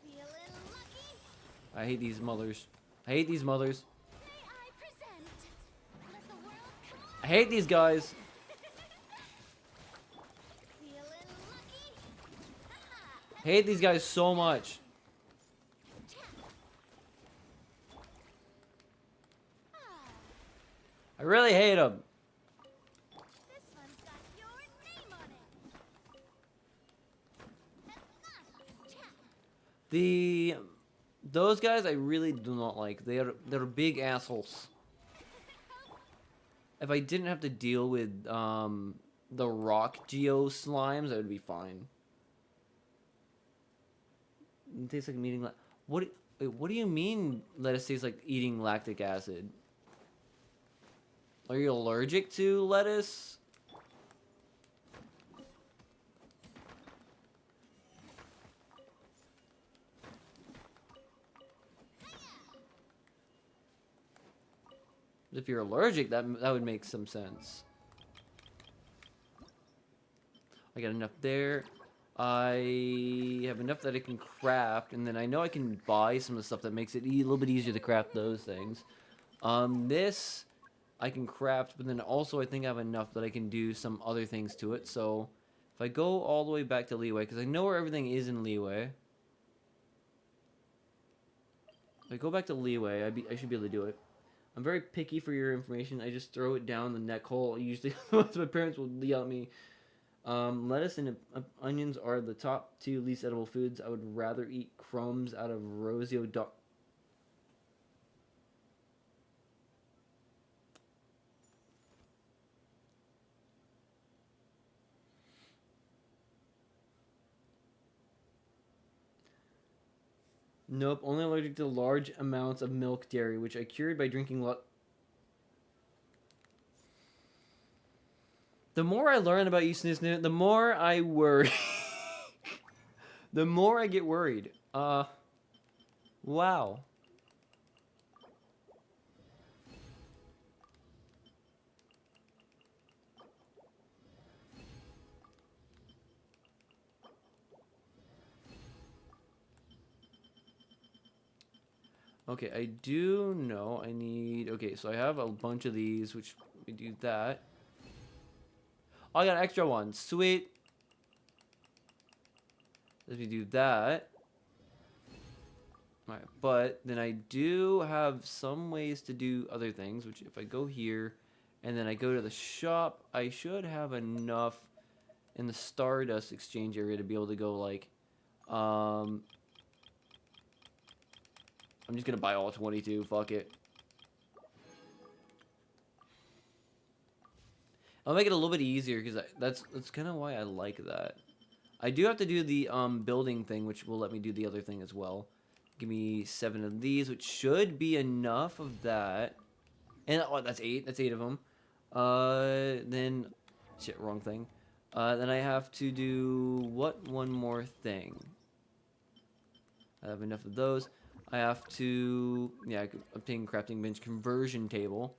Feeling lucky? I hate these mothers. I hate these mothers. May I present? Let the world come on. I hate these guys. Feeling lucky? Ah! I hate these guys so much. Ah, I really hate them. this one's got your name on it. Cha. Those guys I really do not like. They're big assholes. If I didn't have to deal with the rock geo slimes, I would be fine. It tastes like eating what do you mean lettuce tastes like eating lactic acid? Are you allergic to lettuce? If you're allergic, that would make some sense. I got enough there. I have enough that I can craft, and then I know I can buy some of the stuff that makes it a little bit easier to craft those things. This I can craft, but then also I think I have enough that I can do some other things to it. So if I go all the way back to Leeway, because I know where everything is in Leeway. If I go back to Leeway, I should be able to do it. I'm very picky for your information. I just throw it down the neck hole. Usually, my parents will yell at me. Lettuce and onions are the top two least edible foods. I would rather eat crumbs out of Rosio dog. Nope, only allergic to large amounts of milk dairy, which I cured by drinking The more I learn about you, Sniznit, the more I worry. The more I get worried. Wow. Okay, I do know I need... Okay, so I have a bunch of these, which we do that. Oh, I got an extra one. Sweet. Let me do that. Alright, but then I do have some ways to do other things, which if I go here and then I go to the shop, I should have enough in the Stardust exchange area to be able to go like, I'm just gonna buy all 22, fuck it. I'll make it a little bit easier because that's kind of why I like that. I do have to do the building thing, which will let me do the other thing as well. Give me 7 of these, which should be enough of that. And oh, that's 8. That's 8 of them. Then shit, wrong thing. Then I have to do what? One more thing. I have enough of those. I have to obtain crafting bench conversion table.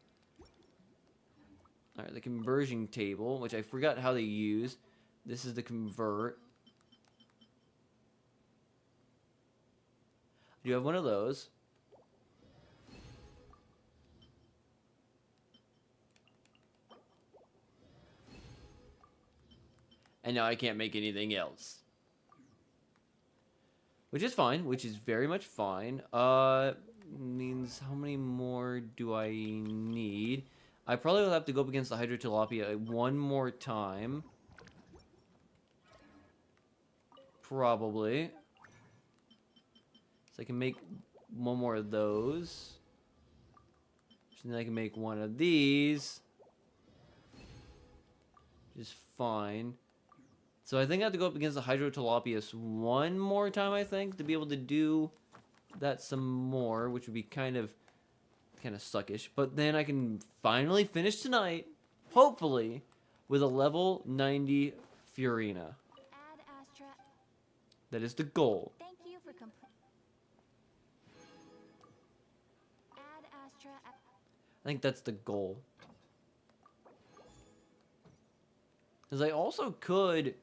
All right, the conversion table, which I forgot how to use. This is the convert. I do have one of those. And now I can't make anything else. Which is fine, which is very much fine. Means how many more do I need? I probably will have to go up against the Hydrotilapia one more time. Probably. So I can make one more of those. So then I can make one of these. Which is fine. So I think I have to go up against the Hydrotalapius one more time, I think, to be able to do that some more, which would be kind of suckish. But then I can finally finish tonight, hopefully, with a level 90 Furina. Ad Astra. That is the goal. Thank you for complete. Ad Astra. I think that's the goal. Because I also could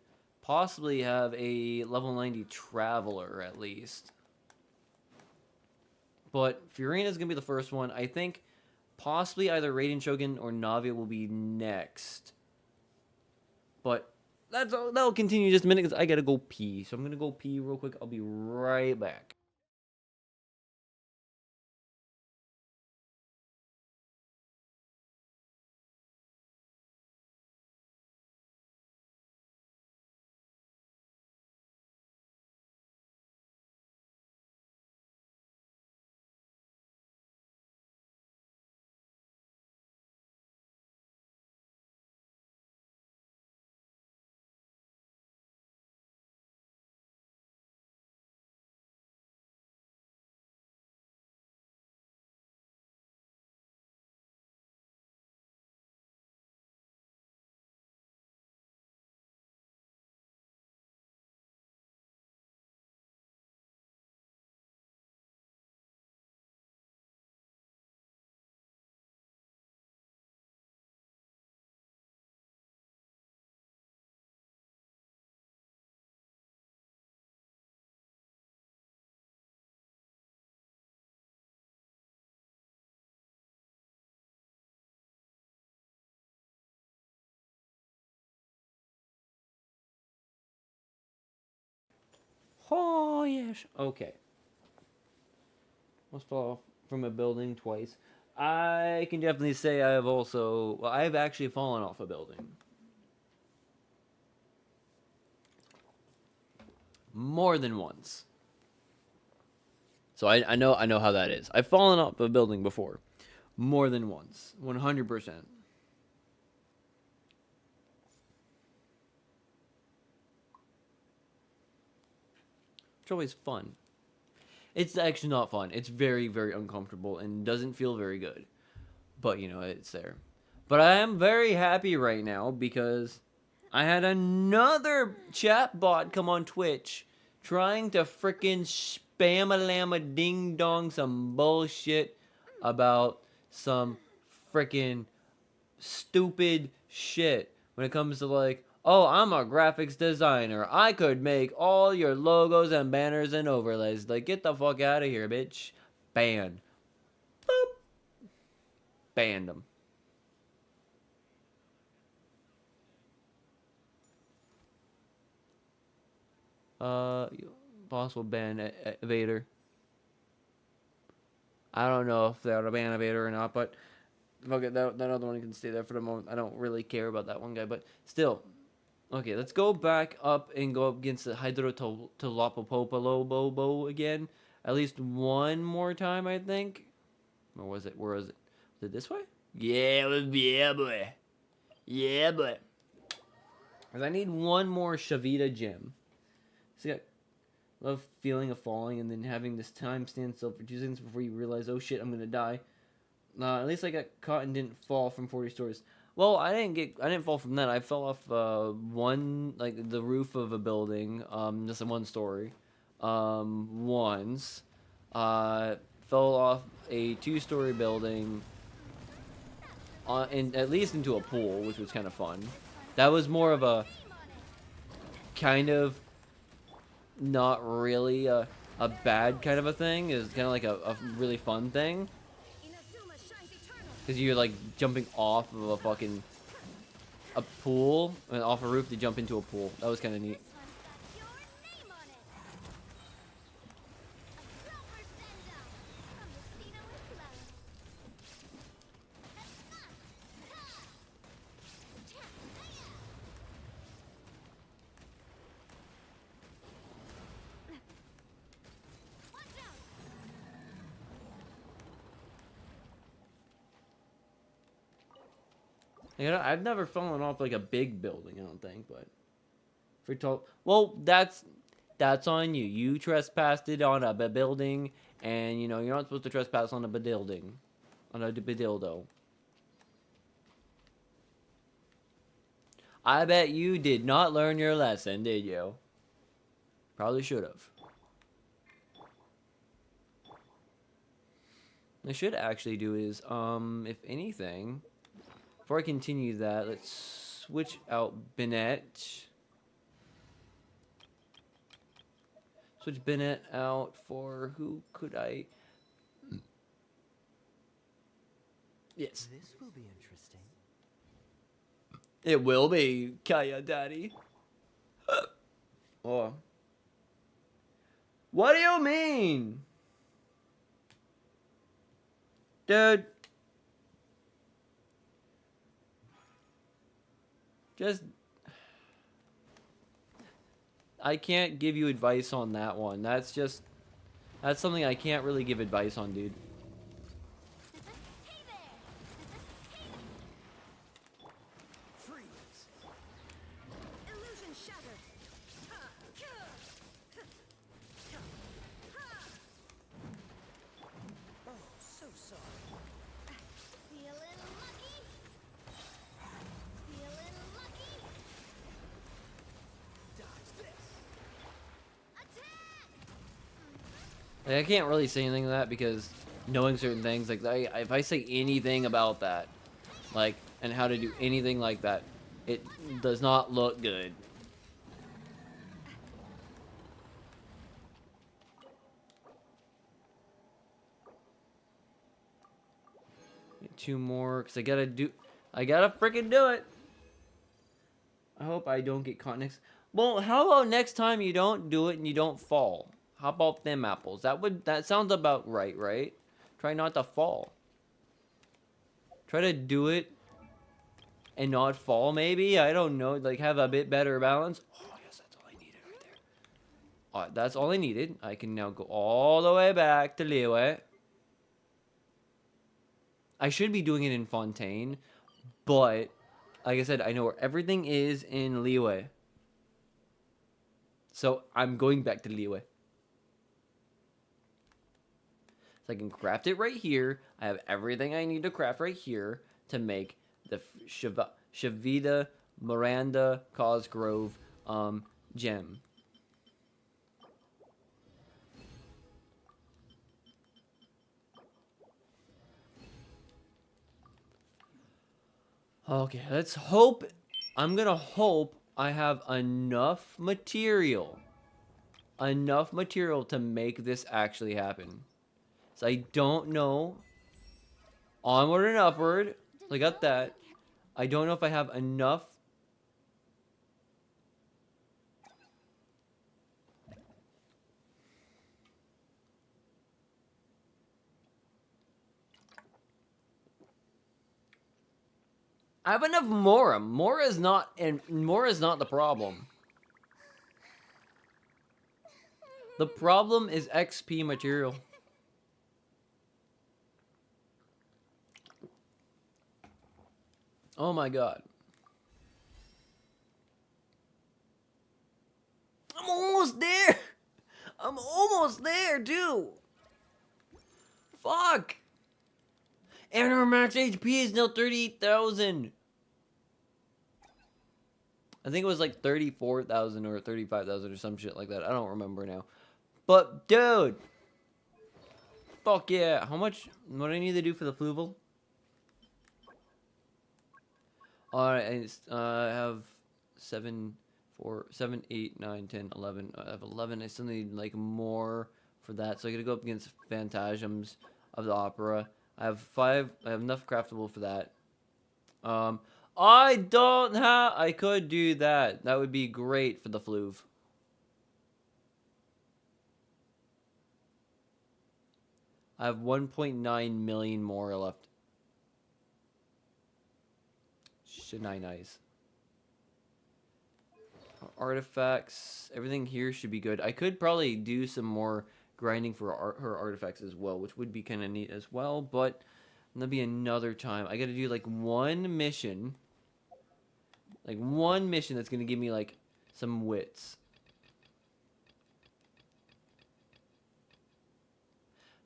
possibly have a level 90 Traveler, at least. But Furina is going to be the first one. I think possibly either Raiden Shogun or Navia will be next. But that'll continue just a minute because I got to go pee. So I'm going to go pee real quick. I'll be right back. Oh, yes. Okay. Almost fell off from a building twice. I can definitely say I have also... Well, I have actually fallen off a building. More than once. So I know how that is. I've fallen off a building before. More than once. 100%. It's always fun. It's actually not fun. It's very, very uncomfortable and doesn't feel very good. But, you know, it's there. But I am very happy right now because I had another chat bot come on Twitch trying to frickin' spam-a-llama ding-dong some bullshit about some frickin' stupid shit when it comes to, like, oh, I'm a graphics designer. I could make all your logos and banners and overlays. Like, get the fuck out of here, bitch. Banned. Boop. Banned them. Possible ban evader. I don't know if they're a ban evader or not, but fuck it, that other one can stay there for the moment. I don't really care about that one guy, but still. Okay, let's go back up and go up against the Hydrotolopopopolobobo again. At least one more time, I think. Or was it? Where was it? Was it this way? Yeah, it was, yeah, boy. Yeah, but 'cause I need one more Shavita gem. See, I love feeling of falling and then having this time stand still for 2 seconds before you realize, oh shit, I'm gonna die. At least I got caught and didn't fall from 40 stories. Well, I didn't fall from that. I fell off like the roof of a building, just in one story, once. Fell off a 2-story building, at least into a pool, which was kind of fun. That was more of a kind of not really a bad kind of a thing. It's kind of like a really fun thing. Because you're like jumping off of a pool, and off a roof to jump into a pool. That was kind of neat. You know, I've never fallen off like a big building, I don't think, but for tall. Well, that's on you. You trespassed it on a building, and you know you're not supposed to trespass on a building, on a bedildo. I bet you did not learn your lesson, did you? Probably should have. What I should actually do is, if anything. Before I continue that, let's switch out Bennett. Switch Bennett out for who could I? Yes. This will be interesting. It will be, Kaya Daddy. Oh. What do you mean? Dude. Just, I can't give you advice on that one. That's something I can't really give advice on, dude. Freeze. Illusion shattered. Oh, so sorry. Feeling lucky. Feeling lucky. Dodge this. Attack! Like, I can't really say anything to that because knowing certain things, like if I say anything about that, like, and how to do anything like that, it does not look good. Get 2 more, because I gotta freaking do it. I hope I don't get caught next. Well, how about next time you don't do it and you don't fall? How about them apples? That sounds about right, right? Try not to fall. Try to do it and not fall, maybe? I don't know. Like, have a bit better balance. Oh, yes, that's all I needed right there. Alright, that's all I needed. I can now go all the way back to Liyue. I should be doing it in Fontaine, but, like I said, I know where everything is in Liyue. So, I'm going back to Liyue. So I can craft it right here. I have everything I need to craft right here to make the Shavita Miranda Cosgrove gem. Okay, let's hope. I'm gonna hope I have enough material. Enough material to make this actually happen. So I don't know. Onward and upward. So I got that. I don't know if I have enough. I have enough Mora. Mora is not the problem. The problem is XP material. Oh my god. too. Fuck. And our max HP is now 38,000. I think it was like 34,000 or 35,000 or some shit like that. I don't remember now. But, dude. Fuck yeah. How much? What do I need to do for the Fluval? Alright, I have 7, 8, 9, 10, 11. I have 11. I still need, like, more for that. So I gotta go up against Phantasms of the Opera. I have 5. I have enough craftable for that. I don't have... I could do that. That would be great for the Fluve. I have 1.9 million more left. Should I nice. Artifacts. Everything here should be good. I could probably do some more grinding for her artifacts as well, which would be kind of neat as well, but that'll be another time. I gotta do like one mission. Like one mission that's gonna give me like some wits.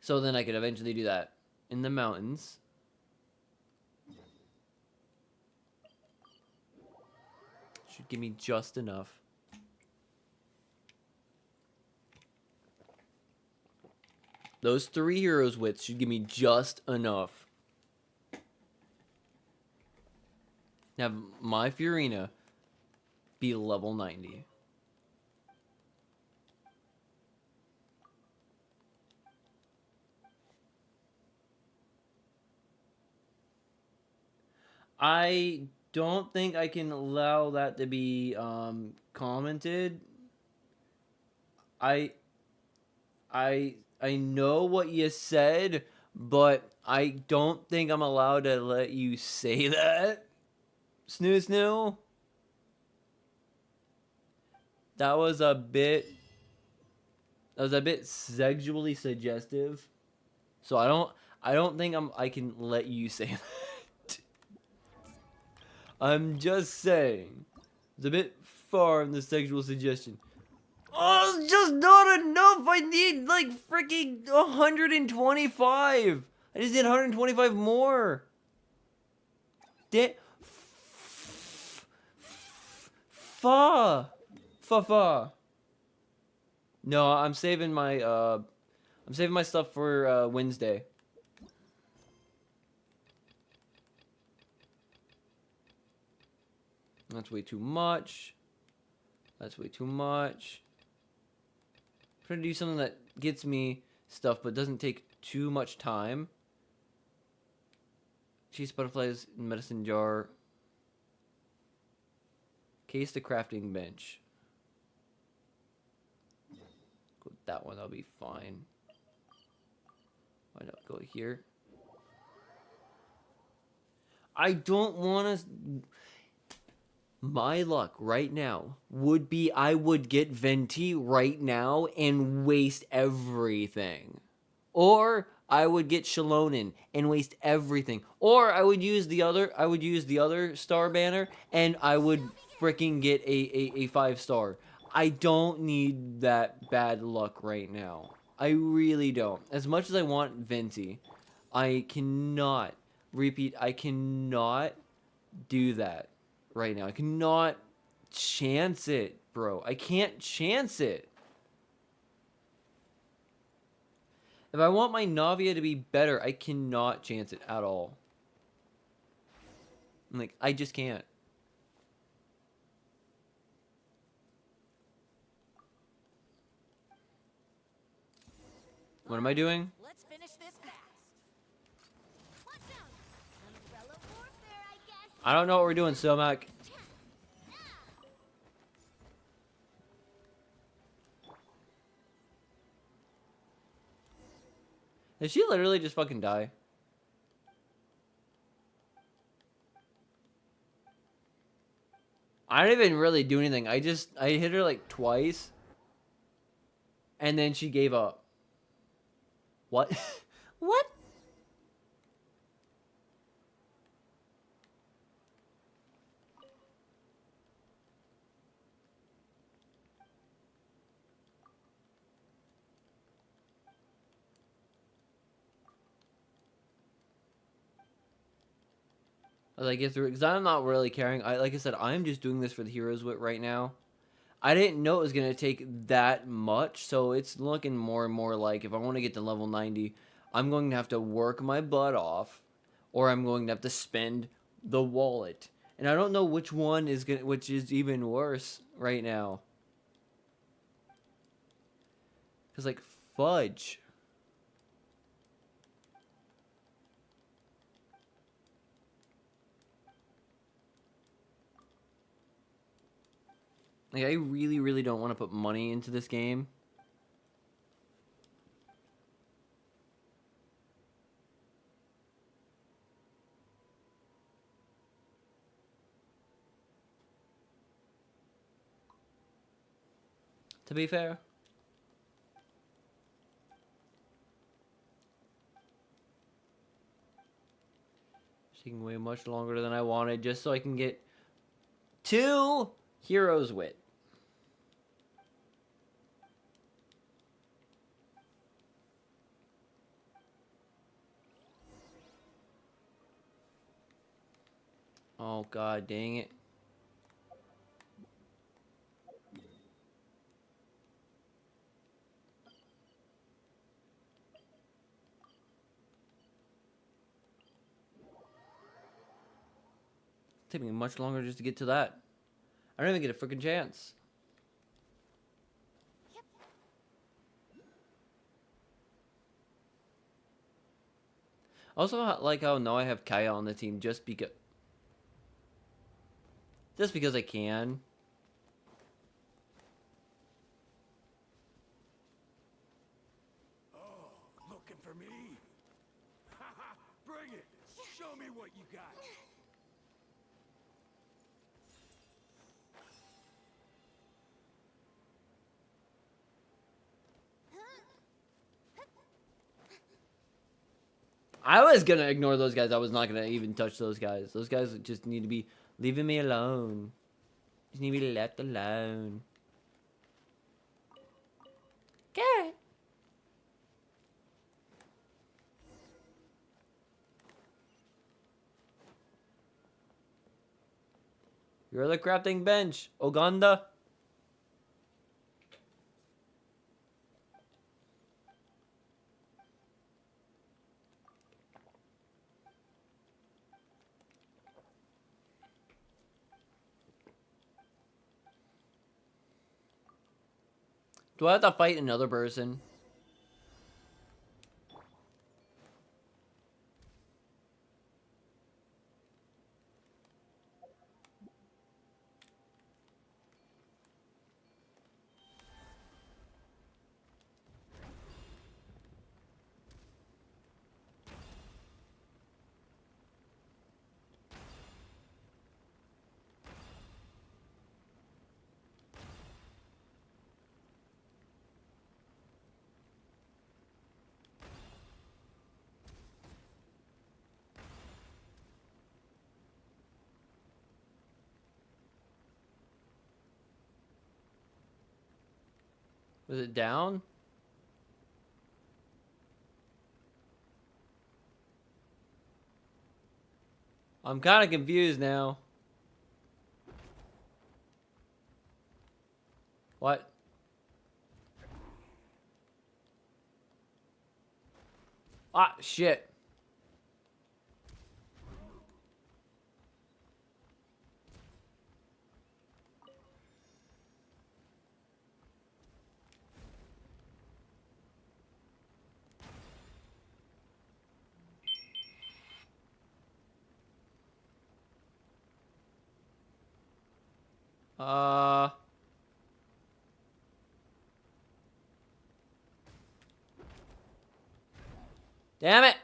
So then I could eventually do that in the mountains. Should give me just enough. Those 3 heroes wits should give me just enough. Have my Fiorina be level 90. I don't think I can allow that to be commented. I know what you said, but I don't think I'm allowed to let you say that. Snoo. That was a bit sexually suggestive. So I don't think I can let you say that. I'm just saying. It's a bit far in the sexual suggestion. Oh, it's just not enough. I need like freaking 125. I just need 125 more. Fa. No, I'm saving my stuff for Wednesday. That's way too much. That's way too much. I'm trying to do something that gets me stuff but doesn't take too much time. Cheese butterflies, medicine jar. Case the crafting bench. Go with that one, that'll be fine. Why not go here? I don't want to... My luck right now would be I would get Venti right now and waste everything. Or I would get Shalonen and waste everything. Or I would use the other star banner and I would freaking get a 5-star. I don't need that bad luck right now. I really don't. As much as I want Venti, I cannot do that right now. I cannot chance it, bro. I can't chance it. If I want my Navia to be better, I cannot chance it at all. Like, I just can't. What am I doing? Let's finish this fast. Watch out. Umbrella warfare, I guess. I don't know what we're doing, Somak. Did she literally just fucking die? I didn't even really do anything. I hit her like twice. And then she gave up. What? What? as I get through it, because I'm not really caring. Like I said, I'm just doing this for the hero's wit right now. I didn't know it was gonna take that much, so it's looking more and more like if I want to get to level 90, I'm going to have to work my butt off, or I'm going to have to spend the wallet. And I don't know which one is which is even worse right now. Cause like fudge. Like I really, really don't want to put money into this game. To be fair. It's taking way much longer than I wanted just so I can get 2 heroes wit. Oh god dang it. It's taking me much longer just to get to that. I don't even get a freaking chance. Also, like how now I have Kaya on the team just because I can. Oh, looking for me? Haha, bring it! Show me what you got! I was gonna ignore those guys. I was not gonna even touch those guys. Those guys just need to be leaving me alone. Just need to be left alone. Garrett. You're the crafting bench, Oganda. Do I have to fight another person? Was it down? I'm kind of confused now. What? Ah, shit. Uh... Damn it!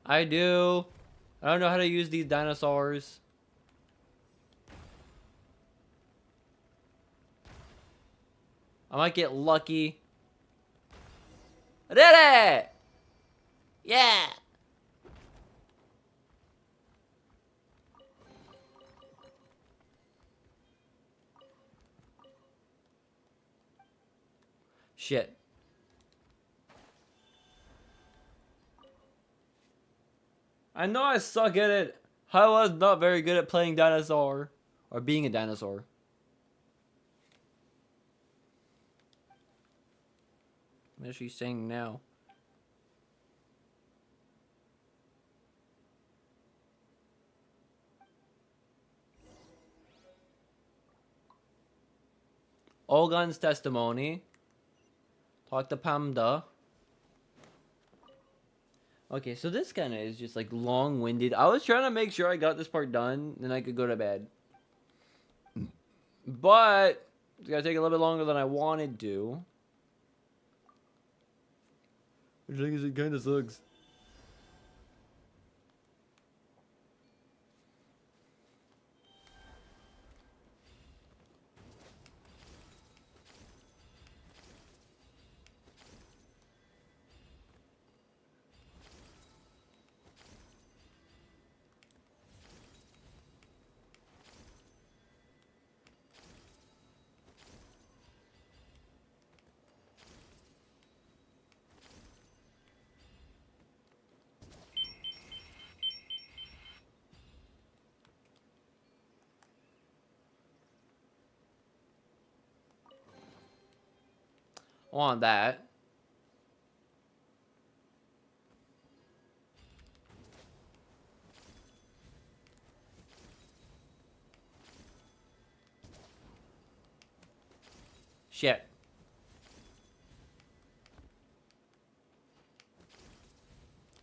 I do. I don't know how to use these dinosaurs. I might get lucky. I did it! Yeah! Shit. I know I suck at it. I was not very good at playing dinosaur. Or being a dinosaur. What is she saying now? Olgan's testimony. Talk to Pamda. Okay, so this kind of is just like long-winded. I was trying to make sure I got this part done, then I could go to bed. But it's gonna take a little bit longer than I wanted to. Which I think it kind of sucks. I want that. Shit.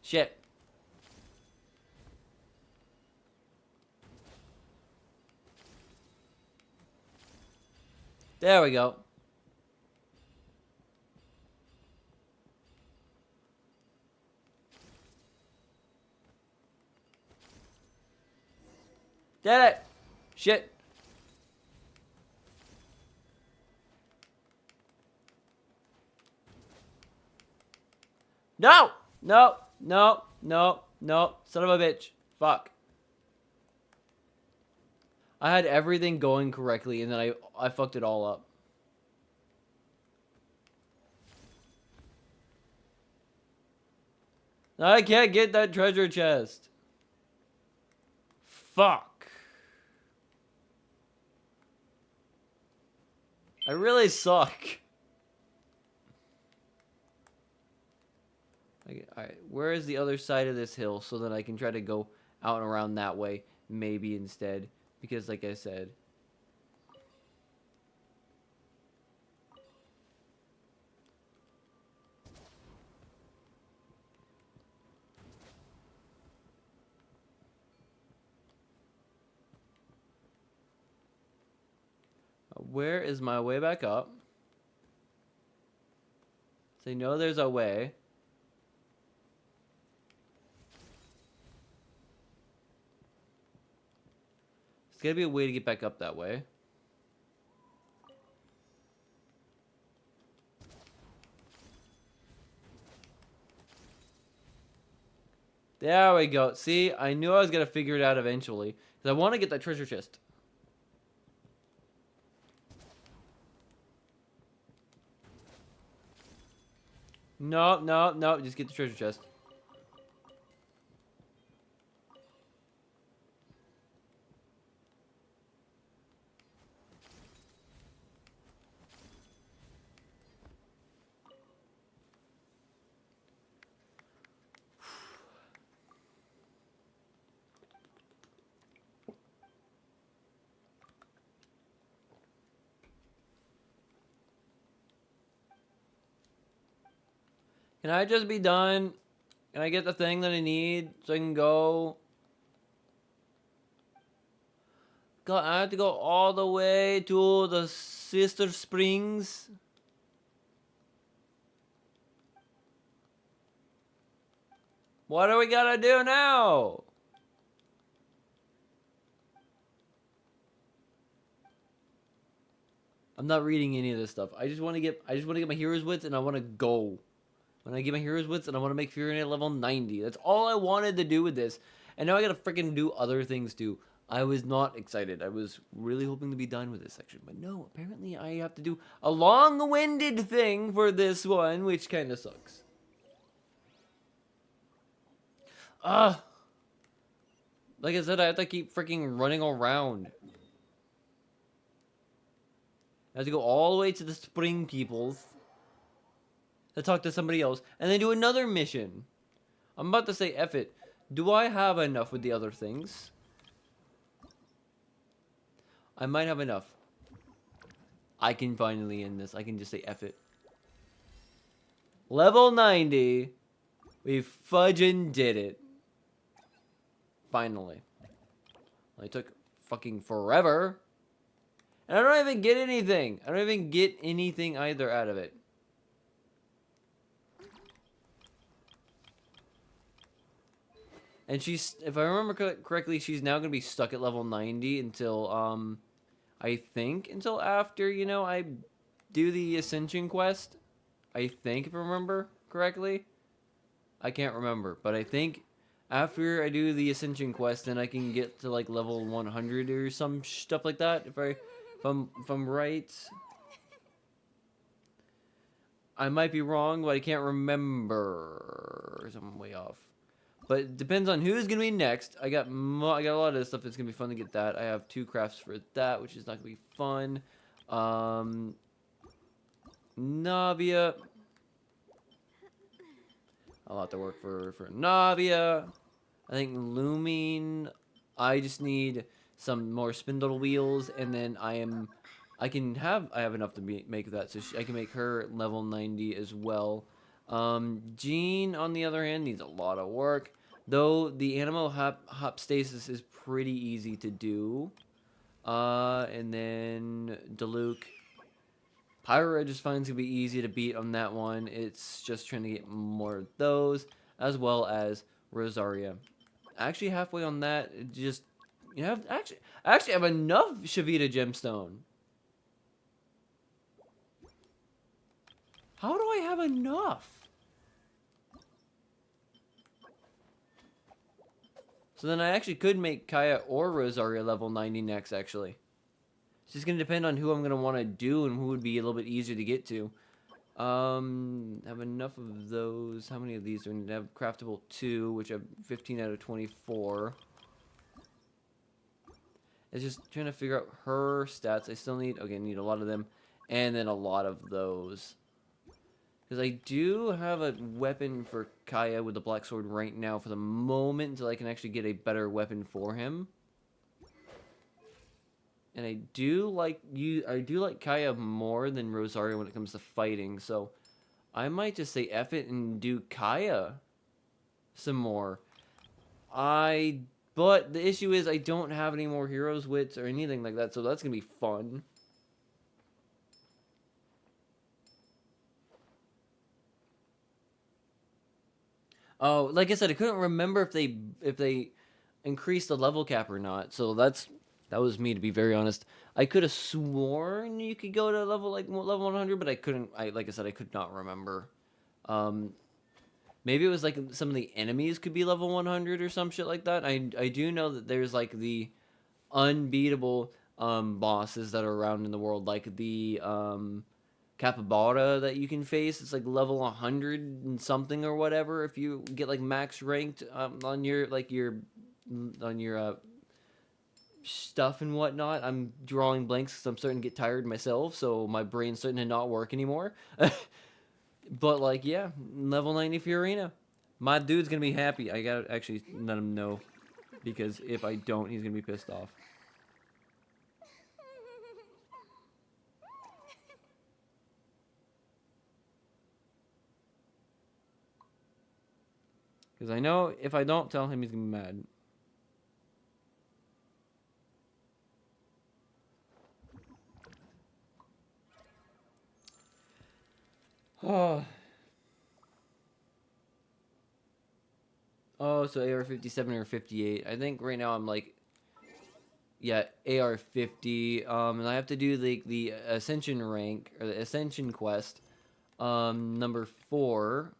Shit. There we go. Did it. Shit. No! No! No! No! No! Son of a bitch. Fuck. I had everything going correctly and then I fucked it all up. I can't get that treasure chest. Fuck. I really suck. Alright, where is the other side of this hill so that I can try to go out and around that way, maybe instead. Because like I said. Where is my way back up? So I know there's a way. There's gotta be a way to get back up that way. There we go. See, I knew I was gonna figure it out eventually. Because I want to get that treasure chest. No, no, no. Just get the treasure chest. Can I just be done? Can I get the thing that I need so I can go? God, I have to go all the way to the Sister Springs. What do we gotta do now? I'm not reading any of this stuff. I just want to get my hero's wits and I want to go. When I get my hero's wits and I want to make Fury at level 90. That's all I wanted to do with this. And now I gotta freaking do other things too. I was not excited. I was really hoping to be done with this section. But no, apparently I have to do a long-winded thing for this one, which kind of sucks. Like I said, I have to keep freaking running around. I have to go all the way to the spring peoples to talk to somebody else, and then do another mission. I'm about to say F it. Do I have enough with the other things? I might have enough. I can finally end this. I can just say F it. Level 90. We fudging did it. Finally. Well, it took fucking forever. And I don't even get anything. I don't even get anything either out of it. And she's, if I remember correctly, she's now going to be stuck at level 90 until, I think, until after, you know, I do the Ascension quest. I think, if I remember correctly. I can't remember, but I think after I do the Ascension quest, then I can get to, like, level 100 or some stuff like that, if I'm right. I might be wrong, but I can't remember. I'm way off. But it depends on who's gonna be next. I got a lot of stuff that's gonna be fun to get that. I have 2 crafts for that, which is not gonna be fun. Navia. A lot to work for Navia. I think Looming. I just need some more spindle wheels, and then I have enough to make that, so I can make her level 90 as well. Jean, on the other hand, needs a lot of work. Though the animal hop stasis is pretty easy to do. And then Diluc. Pyro just finds it to be easy to beat on that one. It's just trying to get more of those, as well as Rosaria. Actually, halfway on that, it just you have I actually have enough Shavita gemstone. How do I have enough? So then I actually could make Kaya or Rosaria level 90 next, actually. It's just going to depend on who I'm going to want to do and who would be a little bit easier to get to. Have enough of those. How many of these do I need to have? Craftable 2, which I have 15 out of 24. It's just trying to figure out her stats. I still need, okay, I need a lot of them. And then a lot of those. Because I do have a weapon for Kaya with the black sword right now for the moment until I can actually get a better weapon for him. And I do like Kaya more than Rosaria when it comes to fighting, so I might just say F it and do Kaya some more. But the issue is I don't have any more heroes wits or anything like that, so that's gonna be fun. Oh, like I said, I couldn't remember if they increased the level cap or not. So that was me, to be very honest. I could have sworn you could go to level 100, but I couldn't. Like I said, I could not remember. Maybe it was like some of the enemies could be level 100 or some shit like that. I do know that there's like the unbeatable bosses that are around in the world, like the capybara that you can face. It's like level 100 and something or whatever if you get like max ranked on your stuff and whatnot. I'm drawing blanks because I'm starting to get tired myself, so my brain's starting to not work anymore. But like, yeah, level 90 Fiorina. My dude's gonna be happy. I gotta actually let him know, because if I don't, he's gonna be pissed off. Because I know if I don't tell him, he's going to be mad. Oh. Oh, so AR 57 or 58. I think right now I'm like, yeah, AR 50. And I have to do the Ascension rank, or the Ascension quest, number 4.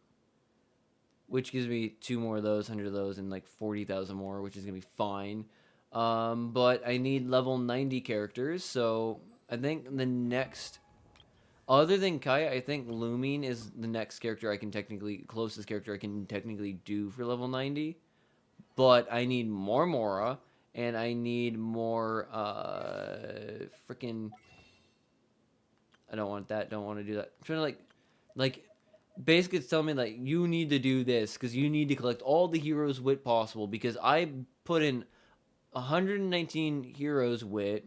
Which gives me 2 more of those, 100 of those, and like 40,000 more, which is going to be fine. But I need level 90 characters, so I think the next... Other than Kaya, I think Looming is the next character I can technically... Closest character I can technically do for level 90. but I need more Mora, and I need more, freaking... I don't want that, don't want to do that. I'm trying to, like, basically it's telling me, like, you need to do this, because you need to collect all the heroes wit possible, because I put in 119 heroes wit,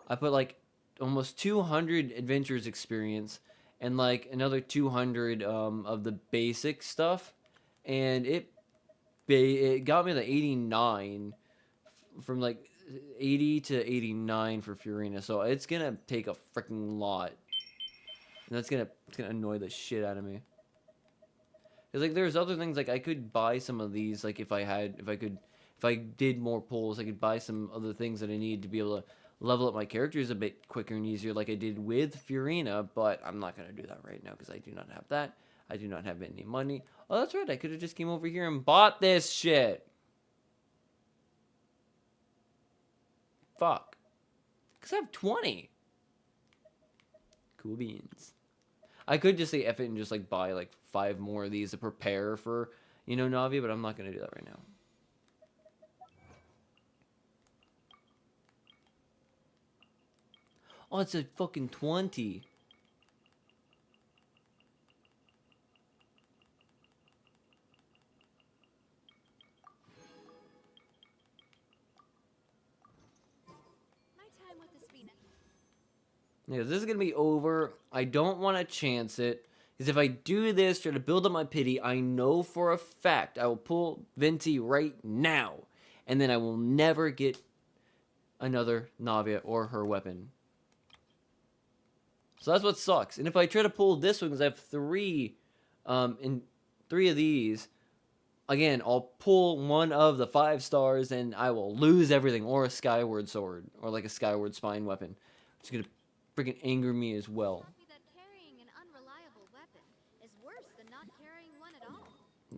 I put, like, almost 200 adventures experience, and, like, another 200, of the basic stuff, and it got me to 89, from, like, 80 to 89 for Furina, so it's gonna take a freaking lot. And it's gonna annoy the shit out of me. Cause like there's other things like I could buy some of these like if I did more pulls I could buy some other things that I need to be able to level up my characters a bit quicker and easier like I did with Furina, but I'm not gonna do that right now because I do not have that. I do not have any money. Oh, that's right. I could have just came over here and bought this shit. Fuck. Cause I have 20. Cool beans. I could just say F it and just like buy like 5 more of these to prepare for, you know, Navi, but I'm not gonna do that right now. Oh, it's a fucking 20. My time with the Spina. Yeah, this is gonna be over. I don't want to chance it. Because if I do this, try to build up my pity, I know for a fact I will pull Venti right now. And then I will never get another Navia or her weapon. So that's what sucks. And if I try to pull this one, because I have 3, in 3 of these, again, I'll pull one of the 5 stars and I will lose everything. Or a Skyward Sword. Or like a Skyward Spine weapon. It's gonna freaking anger me as well. Taught me that carrying an unreliable weapon is worse than not carrying one at all.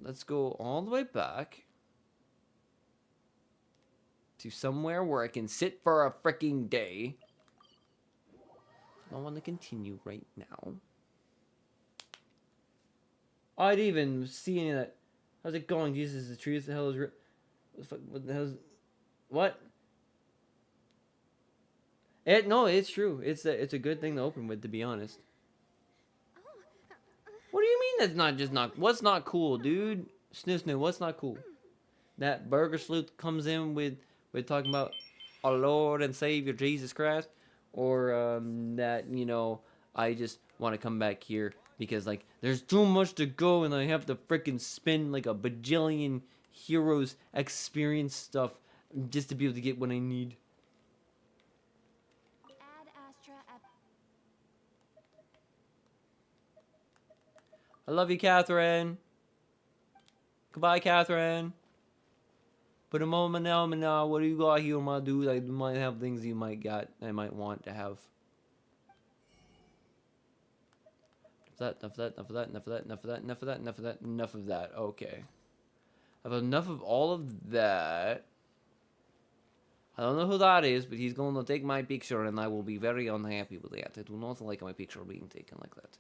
Let's go all the way back to somewhere where I can sit for a freaking day. I want to continue right now. I didn't even see any of that. How's it going? Jesus, the tree. What the hell is... What the hell is... What? No, it's true. It's a good thing to open with, to be honest. What do you mean that's not just not... What's not cool, dude? Snoo, what's not cool? That Burger Sleuth comes in with talking about our Lord and Savior Jesus Christ? Or that, you know, I just want to come back here because, like, there's too much to go and I have to freaking spend, like, a bajillion heroes experience stuff just to be able to get what I need. Ad Astra I love you, Catherine. Goodbye, Catherine. But a moment now, what do you got here, my dude? I might have things you might got. I might want to have. Enough of that. Okay. I've enough of all of that. I don't know who that is, but he's going to take my picture, and I will be very unhappy with that. I do not like my picture being taken like that.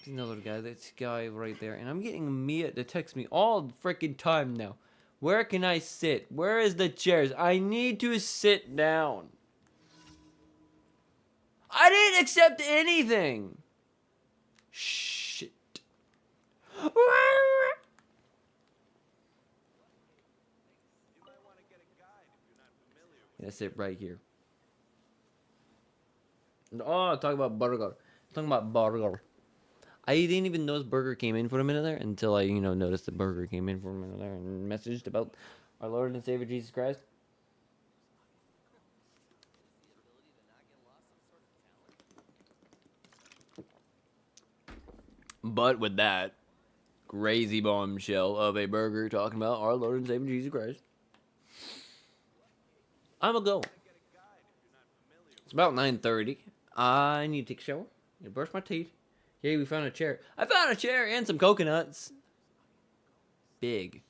There's another guy. This guy right there. And I'm getting Mia to text me all the freaking time now. Where can I sit? Where is the chairs? I need to sit down. I didn't accept anything. Shit. That's it right here. Oh, talk about burger. Talking about burger. I didn't even notice burger came in for a minute there until I, you know, noticed the burger came in for a minute there and messaged about our Lord and Savior Jesus Christ. But with that crazy bombshell of a burger talking about our Lord and Savior Jesus Christ, I'm gonna go. It's about 9:30. I need to take a shower. Need to brush my teeth. Yay, we found a chair. I found a chair and some coconuts. Big,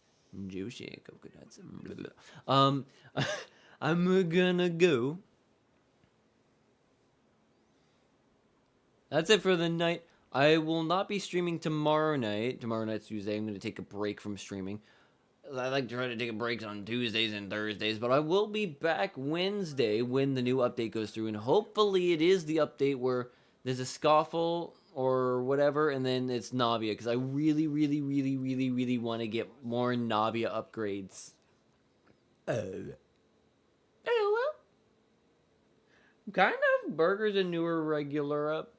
juicy coconuts. I'm gonna go. That's it for the night. I will not be streaming tomorrow night. Tomorrow night's Tuesday. I'm gonna take a break from streaming. I like to try to take a break on Tuesdays and Thursdays, but I will be back Wednesday when the new update goes through, and hopefully it is the update where there's a scuffle or whatever, and then it's Navia, because I really, really, really, really, really want to get more Navia upgrades. Oh. Oh, well. Kind of. Burger's a newer regular up.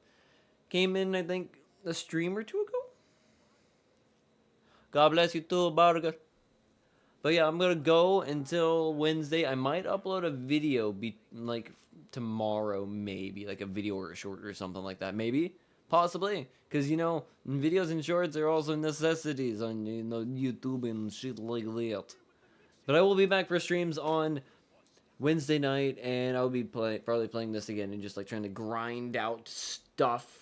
Came in, I think, a stream or two ago. God bless you too, Burger. But yeah, I'm gonna go until Wednesday. I might upload a video like tomorrow, maybe like a video or a short or something like that, maybe, possibly, because videos and shorts are also necessities on YouTube and shit like that. But I will be back for streams on Wednesday night, and I'll be probably playing this again and just like trying to grind out stuff.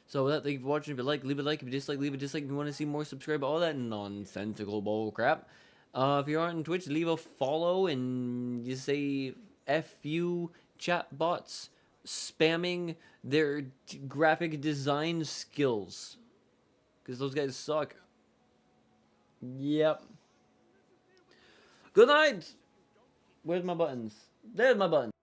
So with that, thank you for watching. If you like, leave a like. If you dislike, leave a dislike. If you want to see more, subscribe. All that nonsensical bull crap. If you're on Twitch, leave a follow and you say "fu" chat bots spamming their graphic design skills, because those guys suck. Yep. Good night. Where's my buttons? There's my buttons.